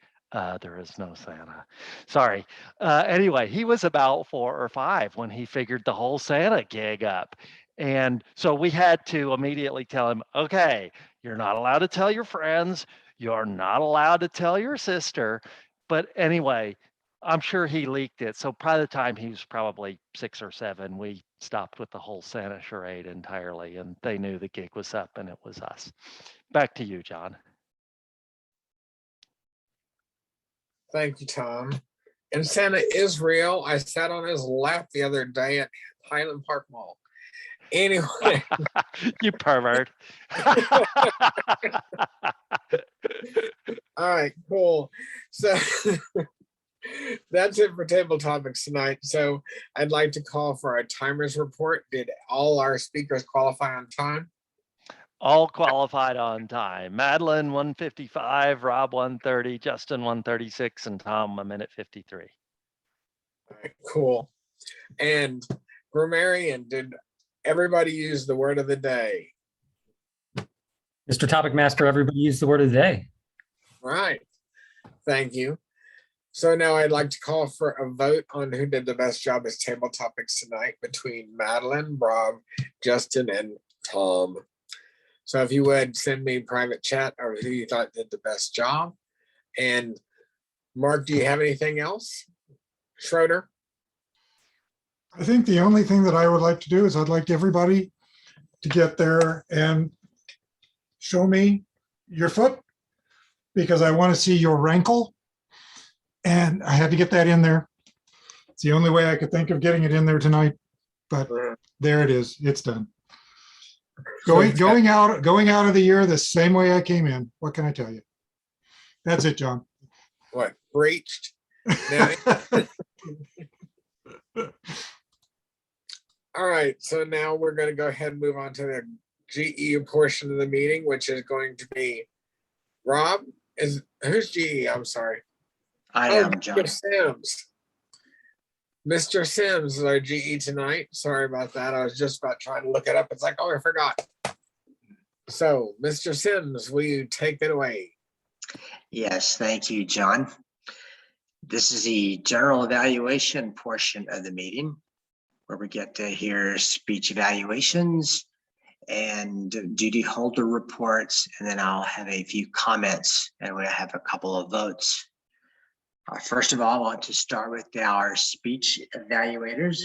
there is no Santa. Sorry. Anyway, he was about 4 or 5 when he figured the whole Santa gig up. And so we had to immediately tell him, okay, you're not allowed to tell your friends. You're not allowed to tell your sister. But anyway, I'm sure he leaked it. So by the time he was probably 6 or 7, we stopped with the whole Santa charade entirely. And they knew the gig was up and it was us. Back to you, John. Thank you, Tom. And Santa is real. I sat on his lap the other day at Highland Park Mall. Anyway. You pervert. All right, cool. So that's it for table topics tonight. So I'd like to call for a timers report. Did all our speakers qualify on time? All qualified on time. Madeline 1:55, Rob 1:30, Justin 1:36, and Tom 1:53. All right, cool. And Grammarian, did everybody use the word of the day? Mr. Topic Master, everybody use the word of the day. Right. Thank you. So now I'd like to call for a vote on who did the best job as table topics tonight between Madeline, Rob, Justin, and Tom. So if you would send me private chat or who you thought did the best job. And Mark, do you have anything else? Schroeder? I think the only thing that I would like to do is I'd like everybody to get there and show me your foot, because I want to see your rankle. And I had to get that in there. It's the only way I could think of getting it in there tonight, but there it is. It's done. Going out of the year the same way I came in. What can I tell you? That's it, John. What, breached? Now, all right, so now we're going to go ahead and move on to the GE portion of the meeting, which is going to be Rob. Who's GE? I'm sorry. I am, John. Mr. Sims. Mr. Sims is our GE tonight. Sorry about that. I was just about trying to look it up. It's like, oh, I forgot. So, Mr. Sims, will you take it away? Yes, thank you, John. This is the general evaluation portion of the meeting where we get to hear speech evaluations and duty holder reports, and then I'll have a few comments and we'll have a couple of votes. First of all, I want to start with our speech evaluators.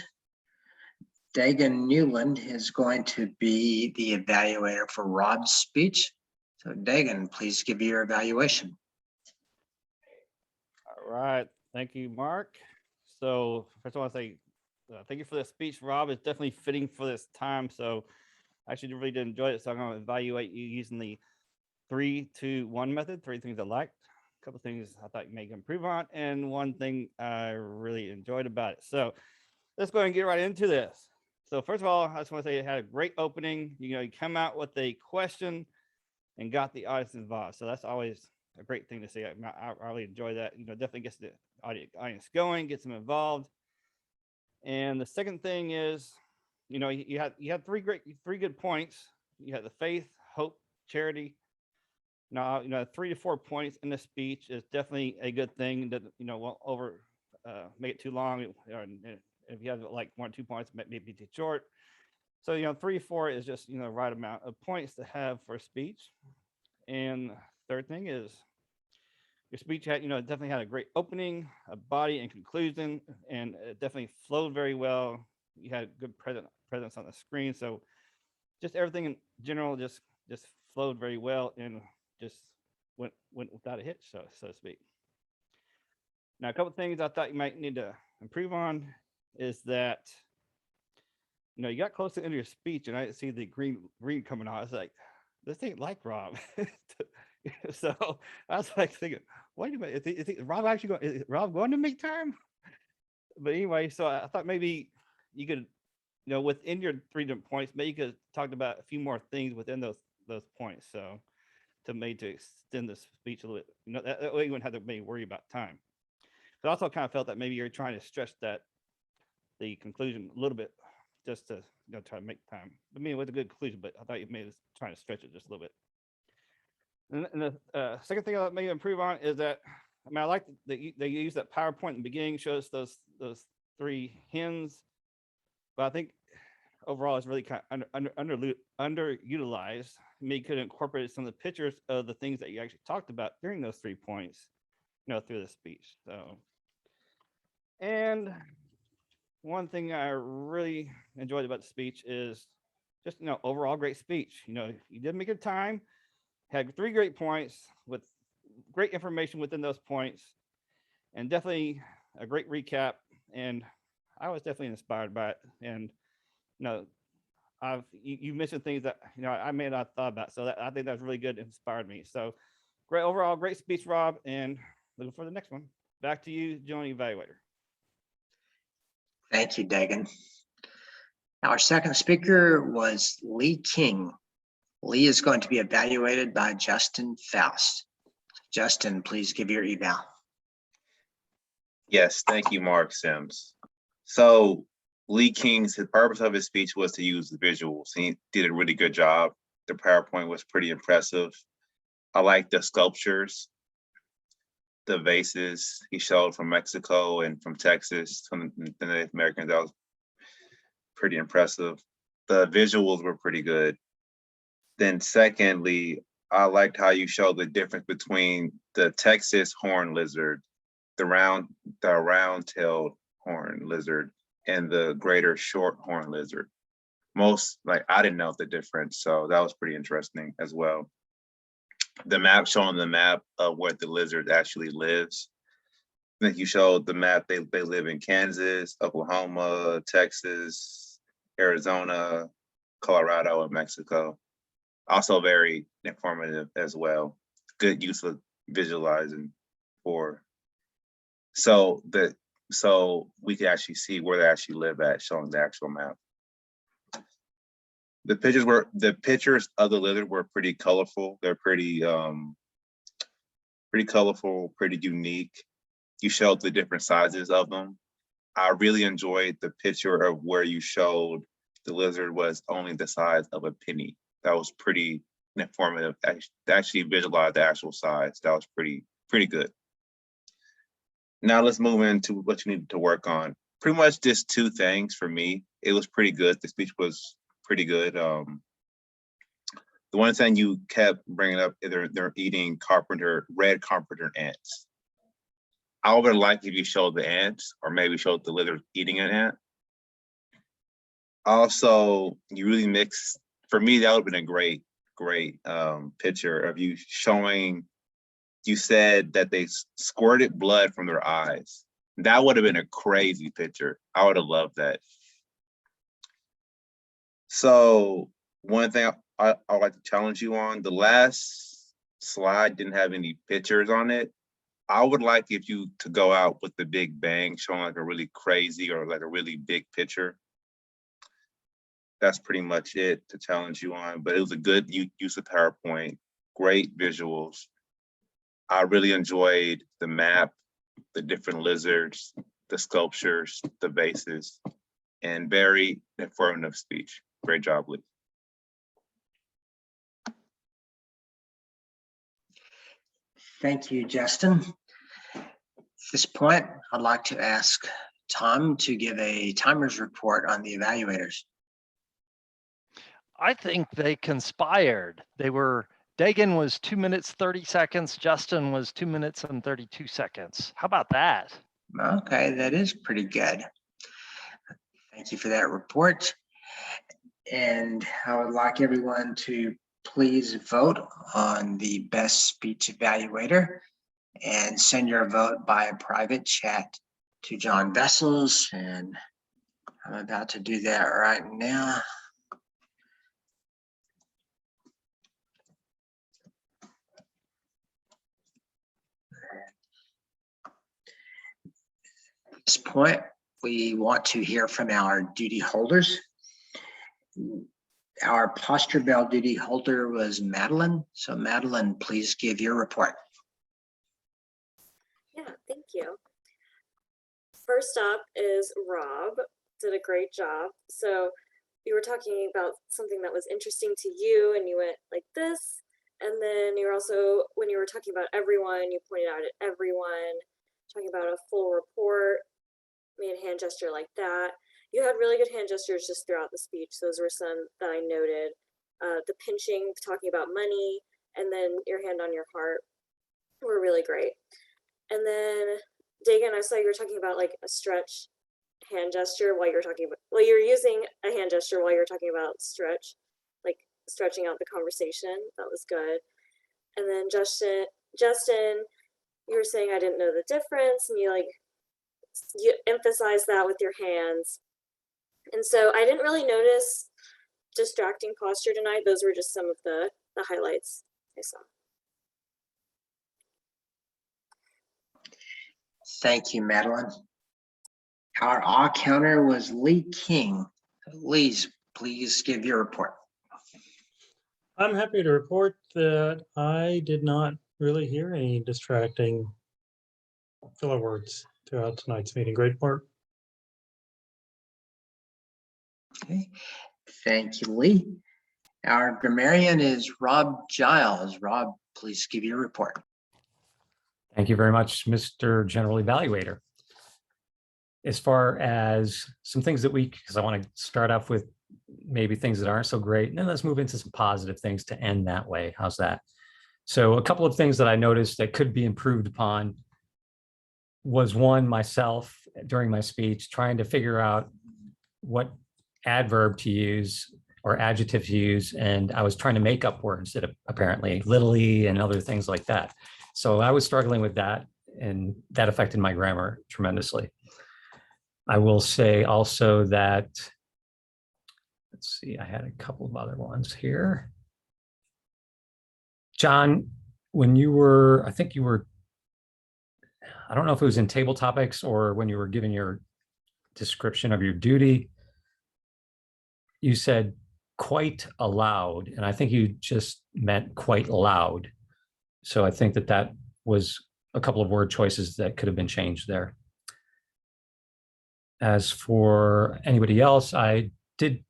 Dagan Newland is going to be the evaluator for Rob's speech. So Dagan, please give your evaluation. All right. Thank you, Mark. So first I want to say thank you for the speech, Rob. It's definitely fitting for this time. So I actually really did enjoy it. So I'm going to evaluate you using the 3-2-1 method, 3 things I liked, a couple of things I thought you may improve on, and one thing I really enjoyed about it. So let's go ahead and get right into this. So first of all, I just want to say it had a great opening. You come out with a question and got the audience involved. So that's always a great thing to see. I really enjoy that. Definitely gets the audience going, gets them involved. And the second thing is, you had three good points. You had the faith, hope, charity. Now, 3 to 4 points in the speech is definitely a good thing. That won't make it too long. If you have like 1 or 2 points, maybe too short. So 3 or 4 is just the right amount of points to have for a speech. And third thing is your speech had definitely had a great opening, a body and conclusion, and it definitely flowed very well. You had good presence on the screen, so just everything in general just flowed very well and just went without a hitch, so to speak. Now, a couple of things I thought you might need to improve on is that you got close to the end of your speech and I see the green coming on. I was like, this ain't like Rob. So I was like thinking, wait a minute, is Rob actually going? Is Rob going to make time? But anyway, so I thought maybe you could, within your 3 different points, maybe you could talk about a few more things within those points. So to extend the speech a little bit, that way you wouldn't have to maybe worry about time. But I also kind of felt that maybe you're trying to stretch the conclusion a little bit, just to try to make time. I mean, it was a good conclusion, but I thought you maybe was trying to stretch it just a little bit. And the second thing I maybe improve on is that I like that they use that PowerPoint in the beginning, shows those 3 hens, but I think overall it's really kind of underutilized. Maybe could incorporate some of the pictures of the things that you actually talked about during those 3 points, through the speech. So, and one thing I really enjoyed about the speech is just overall great speech. You did make it time. Had 3 great points with great information within those points, and definitely a great recap. And I was definitely inspired by it. And you mentioned things that I may not have thought about, so I think that's really good. Inspired me. So great overall, great speech, Rob. And looking for the next one. Back to you, Johnny Evaluator. Thank you, Dagan. Our second speaker was Lee King. Lee is going to be evaluated by Justin Faust. Justin, please give your eval. Yes, thank you, Mark Sims. So Lee King's, the purpose of his speech was to use the visuals. He did a really good job. The PowerPoint was pretty impressive. I like the sculptures, the vases he showed from Mexico and from Texas, from the Native Americans. That was pretty impressive. The visuals were pretty good. Then secondly, I liked how you showed the difference between the Texas horned lizard, the round-tailed horned lizard, and the greater short horned lizard. I didn't know the difference, so that was pretty interesting as well. The map, showing the map of where the lizard actually lives. I think you showed the map, they live in Kansas, Oklahoma, Texas, Arizona, Colorado, and Mexico. Also very informative as well. Good use of visualizing so we can actually see where they actually live at, showing the actual map. The pictures of the lizard were pretty colorful. They're pretty colorful, pretty unique. You showed the different sizes of them. I really enjoyed the picture of where you showed the lizard was only the size of a penny. That was pretty informative. Actually visualize the actual size. That was pretty good. Now let's move into what you need to work on. Pretty much just two things for me. It was pretty good. The speech was pretty good. The one thing you kept bringing up is they're eating red carpenter ants. I would like if you showed the ants, or maybe showed the lizard eating an ant. Also, you really mix. For me, that would have been a great picture of you showing. You said that they squirted blood from their eyes. That would have been a crazy picture. I would have loved that. So one thing I'd like to challenge you on, the last slide didn't have any pictures on it. I would like if you to go out with the big bang, showing like a really crazy or like a really big picture. That's pretty much it to challenge you on, but it was a good use of PowerPoint, great visuals. I really enjoyed the map, the different lizards, the sculptures, the vases, and very informative speech. Great job, Lee. Thank you, Justin. At this point, I'd like to ask Tom to give a timer's report on the evaluators. I think they conspired. Dagan was 2 minutes, 30 seconds. Justin was 2 minutes and 32 seconds. How about that? Okay, that is pretty good. Thank you for that report. And I would like everyone to please vote on the best speech evaluator and send your vote by a private chat to John Vessels. And I'm about to do that right now. At this point, we want to hear from our duty holders. Our posture bell duty holder was Madeline. So Madeline, please give your report. Yeah, thank you. First up is Rob, did a great job. So you were talking about something that was interesting to you and you went like this. And then you were also, when you were talking about everyone, you pointed out at everyone, talking about a full report, made a hand gesture like that. You had really good hand gestures just throughout the speech. Those were some that I noted. The pinching, talking about money, and then your hand on your heart were really great. And then Dagan, I saw you were talking about like a stretch hand gesture while you were talking about, well, you were using a hand gesture while you were talking about stretch, like stretching out the conversation. That was good. And then Justin, you were saying I didn't know the difference, and you emphasize that with your hands. And so I didn't really notice distracting posture tonight. Those were just some of the highlights I saw. Thank you, Madeline. Our awe counter was Lee King. Lee, please give your report. I'm happy to report that I did not really hear any distracting filler words throughout tonight's meeting. Great work. Okay, thank you, Lee. Our grammarian is Rob Giles. Rob, please give your report. Thank you very much, Mr. General Evaluator. As far as some things that because I want to start off with maybe things that aren't so great, and then let's move into some positive things to end that way. How's that? So a couple of things that I noticed that could be improved upon was one, myself during my speech, trying to figure out what adverb to use or adjective to use. And I was trying to make up words that apparently literally and other things like that. So I was struggling with that, and that affected my grammar tremendously. I will say also that, let's see, I had a couple of other ones here. John, when you were, I think you were, I don't know if it was in table topics or when you were giving your description of your duty, you said quite aloud, and I think you just meant quite loud. So I think that that was a couple of word choices that could have been changed there. As for anybody else, I did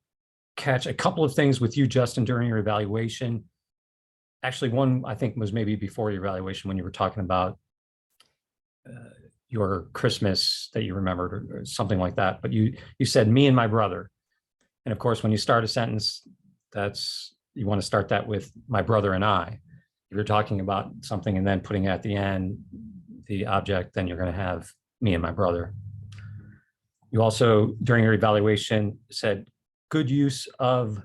catch a couple of things with you, Justin, during your evaluation. Actually, one I think was maybe before your evaluation when you were talking about your Christmas that you remembered or something like that. But you said me and my brother. And of course, when you start a sentence, you want to start that with my brother and I. If you're talking about something and then putting at the end the object, then you're going to have me and my brother. You also, during your evaluation, said good use of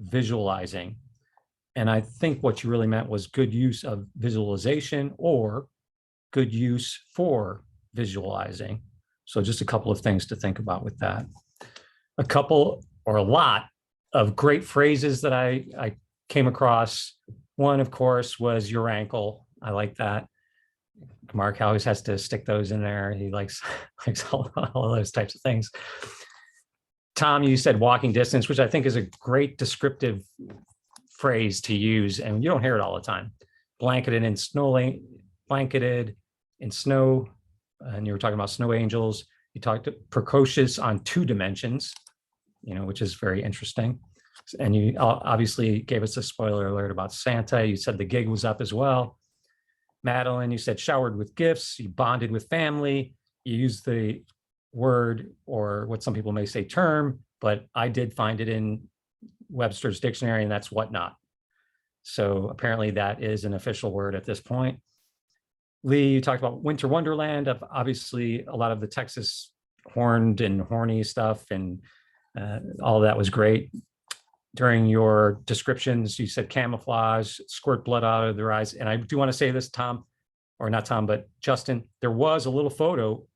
visualizing. And I think what you really meant was good use of visualization or good use for visualizing. So just a couple of things to think about with that. A couple or a lot of great phrases that I came across. One, of course, was your ankle. I like that. Mark always has to stick those in there. He likes all those types of things. Tom, you said walking distance, which I think is a great descriptive phrase to use, and you don't hear it all the time. Blanketed in snow, and you were talking about snow angels. You talked precocious on 2 dimensions, which is very interesting. And you obviously gave us a spoiler alert about Santa. You said the gig was up as well. Madeline, you said showered with gifts. You bonded with family. You used the word, or what some people may say term, but I did find it in Webster's dictionary, and that's whatnot. So apparently that is an official word at this point. Lee, you talked about winter wonderland. Of obviously a lot of the Texas horned and horny stuff, and all of that was great. During your descriptions, you said camouflage, squirt blood out of their eyes. And I do want to say this, Tom, or not Tom, but Justin, there was a little photo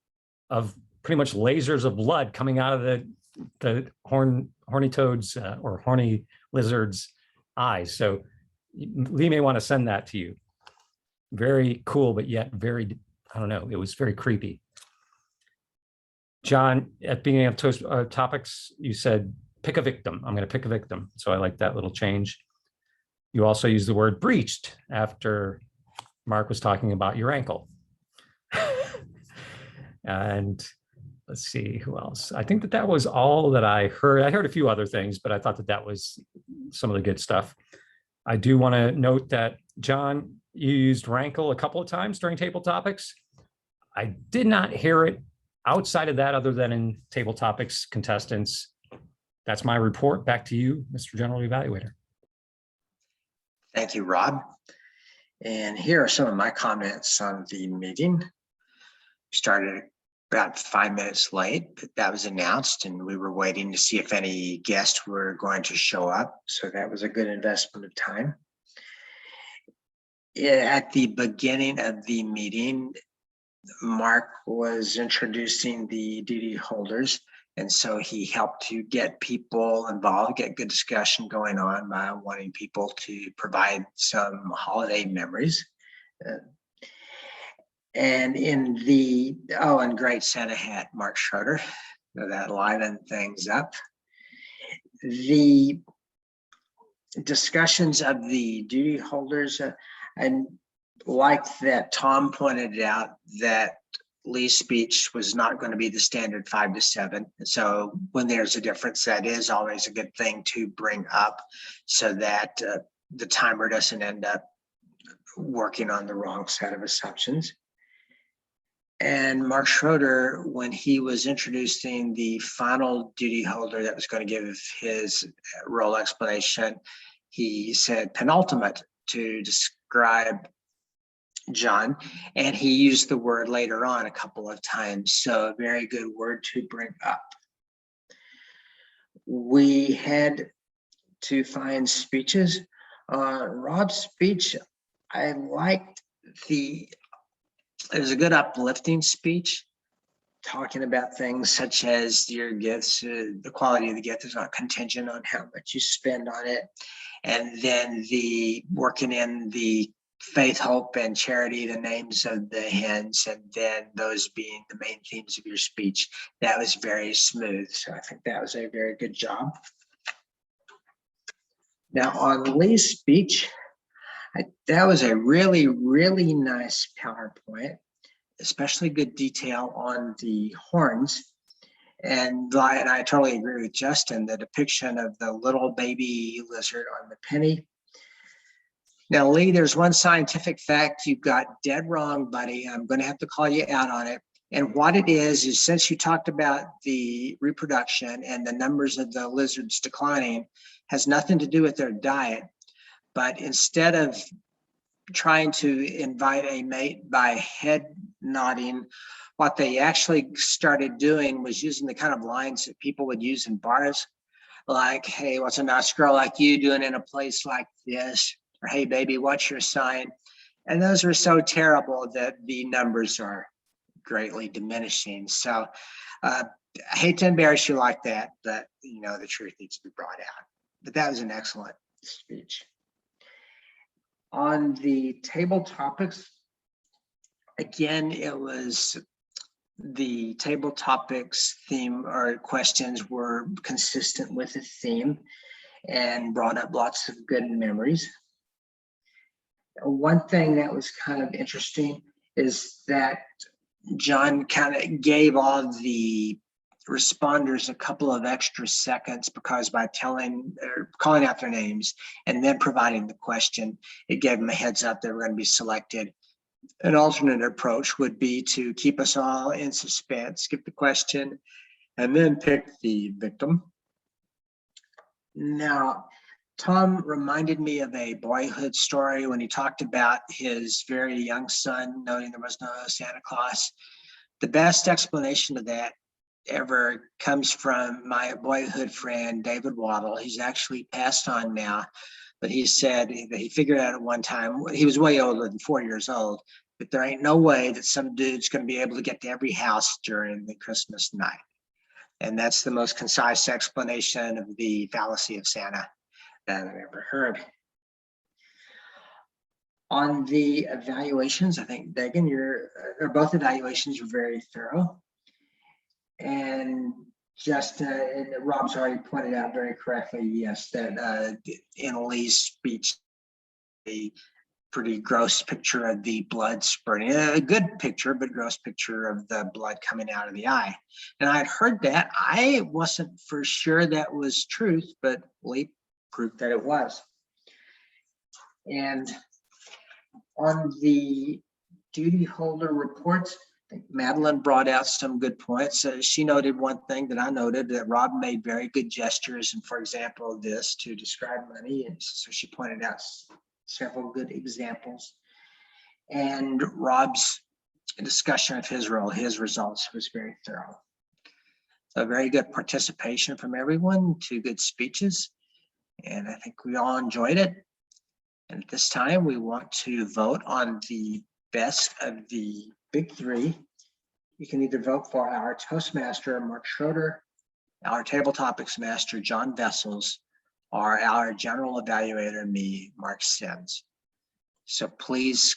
of pretty much lasers of blood coming out of the horny toad's or horny lizard's eyes. So Lee may want to send that to you. Very cool, but yet very, I don't know, it was very creepy. John, at the beginning of Toast Topics, you said, pick a victim. I'm going to pick a victim. So I like that little change. You also used the word breached after Mark was talking about your ankle. And let's see who else. I think that was all that I heard. I heard a few other things, but I thought that was some of the good stuff. I do want to note that, John, you used rankle a couple of times during table topics. I did not hear it outside of that, other than in table topics contestants. That's my report. Back to you, Mr. General Evaluator. Thank you, Rob. And here are some of my comments on the meeting. Started about 5 minutes late, but that was announced, and we were waiting to see if any guests were going to show up. So that was a good investment of time. At the beginning of the meeting, Mark was introducing the duty holders. And so he helped to get people involved, get good discussion going on by wanting people to provide some holiday memories. And in the, and great Santa hat, Mark Schroeder, that livened things up. The discussions of the duty holders, I like that Tom pointed out that Lee's speech was not going to be the standard 5 to 7. And so when there's a difference, that is always a good thing to bring up so that the timer doesn't end up working on the wrong set of assumptions. And Mark Schroeder, when he was introducing the final duty holder that was going to give his role explanation, he said penultimate to describe John, and he used the word later on a couple of times. So a very good word to bring up. We had to find speeches. Rob's speech, I liked it was a good uplifting speech, talking about things such as your gifts, the quality of the gift is not contingent on how much you spend on it. And then the working in the faith, hope, and charity, the names of the hens, and then those being the main themes of your speech. That was very smooth. So I think that was a very good job. Now on Lee's speech, that was a really, really nice PowerPoint, especially good detail on the horns. And I totally agree with Justin, the depiction of the little baby lizard on the penny. Now, Lee, there's one scientific fact you got dead wrong, buddy. I'm going to have to call you out on it. And what it is since you talked about the reproduction and the numbers of the lizards declining, has nothing to do with their diet. But instead of trying to invite a mate by head nodding, what they actually started doing was using the kind of lines that people would use in bars, like, hey, what's a nice girl like you doing in a place like this? Or, hey, baby, what's your sign? And those were so terrible that the numbers are greatly diminishing. So I hate to embarrass you like that, but you know, the truth needs to be brought out. But that was an excellent speech. On the table topics, again, it was the table topics theme or questions were consistent with the theme and brought up lots of good memories. One thing that was kind of interesting is that John kind of gave all the responders a couple of extra seconds, because by calling out their names and then providing the question, it gave them a heads up they were going to be selected. An alternate approach would be to keep us all in suspense, skip the question, and then pick the victim. Now, Tom reminded me of a boyhood story when he talked about his very young son noting there was no Santa Claus. The best explanation of that ever comes from my boyhood friend, David Waddle. He's actually passed on now, but he said that he figured out at one time, he was way older than 4 years old, that there ain't no way that some dude's going to be able to get to every house during the Christmas night. And that's the most concise explanation of the fallacy of Santa that I've ever heard. On the evaluations, I think, Dagan, both evaluations were very thorough. And just, and Rob's already pointed out very correctly, yes, that in Lee's speech, a pretty gross picture of the blood spurting, a good picture, but gross picture of the blood coming out of the eye. And I'd heard that. I wasn't for sure that was truth, but Lee proved that it was. And on the duty holder reports, I think Madeline brought out some good points. She noted one thing that I noted, that Rob made very good gestures, and for example, this to describe money. And so she pointed out several good examples. And Rob's discussion of his role, his results, was very thorough. So very good participation from everyone, 2 good speeches. And I think we all enjoyed it. And at this time, we want to vote on the best of the big 3. You can either vote for our Toastmaster, Mark Schroeder, our Table Topics Master, John Vessels, or our General Evaluator, me, Mark Sims. So please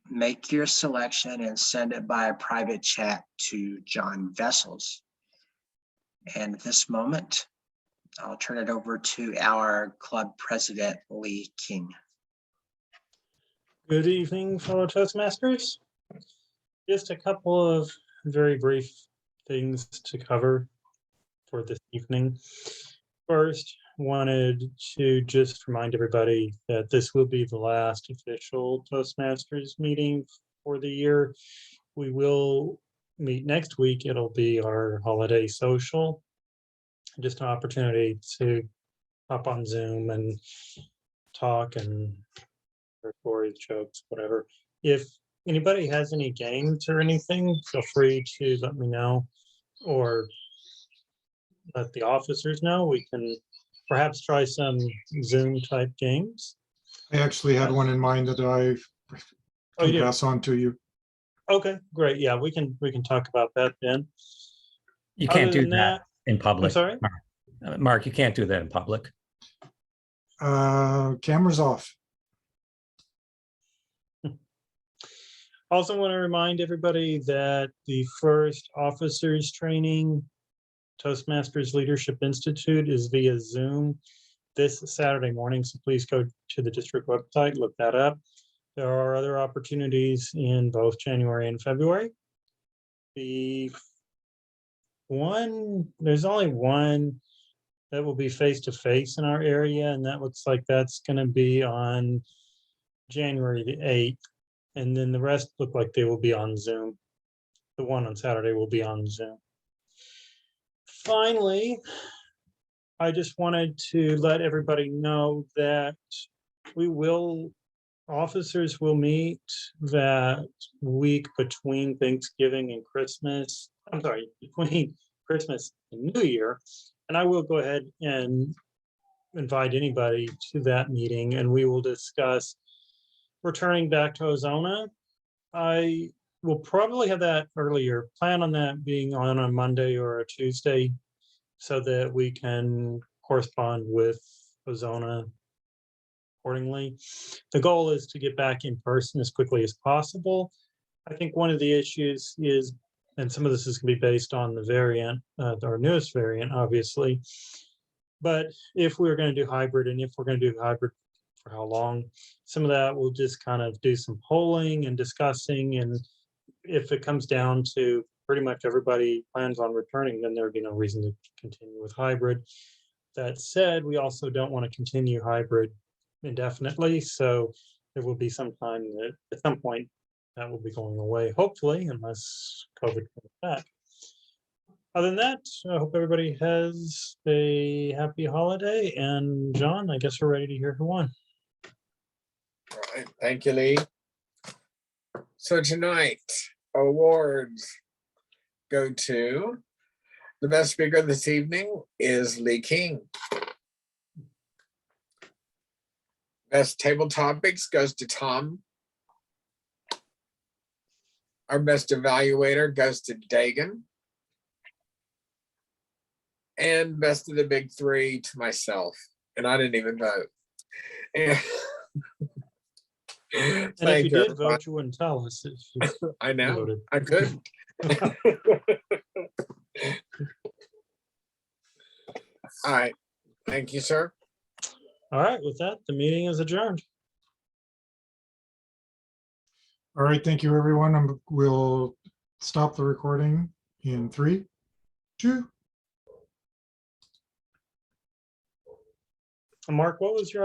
make your selection and send it by a private chat to John Vessels. And at this moment, I'll turn it over to our club president, Lee King. Good evening, fellow Toastmasters. Just a couple of very brief things to cover for this evening. First, wanted to just remind everybody that this will be the last official Toastmasters meeting for the year. We will meet next week. It'll be our holiday social. Just an opportunity to hop on Zoom and talk and record jokes, whatever. If anybody has any games or anything, feel free to let me know or let the officers know. We can perhaps try some Zoom type games. I actually had one in mind that I Oh, you can do? pass on to you. Okay, great. Yeah, we can talk about that then. You can't Other do than that in I'm public. sorry? Mark, you can't do that in public. Cameras off. Also want to remind everybody that the first officers training, Toastmasters Leadership Institute, is via Zoom this Saturday morning. So please go to the district website, look that up. There are other opportunities in both January and February. There's only one that will be face-to-face in our area, and that looks like that's going to be on January the 8th. And then the rest look like they will be on Zoom. The one on Saturday will be on Zoom. Finally, I just wanted to let everybody know that officers will meet that week between Thanksgiving and Christmas. I'm sorry, between Christmas and New Year. And I will go ahead and invite anybody to that meeting, and we will discuss returning back to Ozona. I will probably have that earlier. Plan on that being on a Monday or a Tuesday so that we can correspond with Ozona accordingly. The goal is to get back in person as quickly as possible. I think one of the issues is, and some of this is going to be based on the variant, our newest variant, obviously. But if we're going to do hybrid, and if we're going to do hybrid for how long, some of that we'll just kind of do some polling and discussing. And if it comes down to pretty much everybody plans on returning, then there'd be no reason to continue with hybrid. That said, we also don't want to continue hybrid indefinitely. So there will be some time that at some point that will be going away, hopefully, unless COVID comes back. Other than that, I hope everybody has a happy holiday. And John, I guess we're ready to hear who won. All right, thank you, Lee. So tonight, awards go to the best speaker this evening is Lee King. Best table topics goes to Tom. Our best evaluator goes to Dagan. And best of the big three to myself. And I didn't even vote. And And if thank you did everybody. vote, you wouldn't tell us. If you I know, voted. I couldn't. All right, thank you, sir. All right, with that, the meeting is adjourned. All right, thank you, everyone. We'll stop the recording in 3, 2. Mark, what was your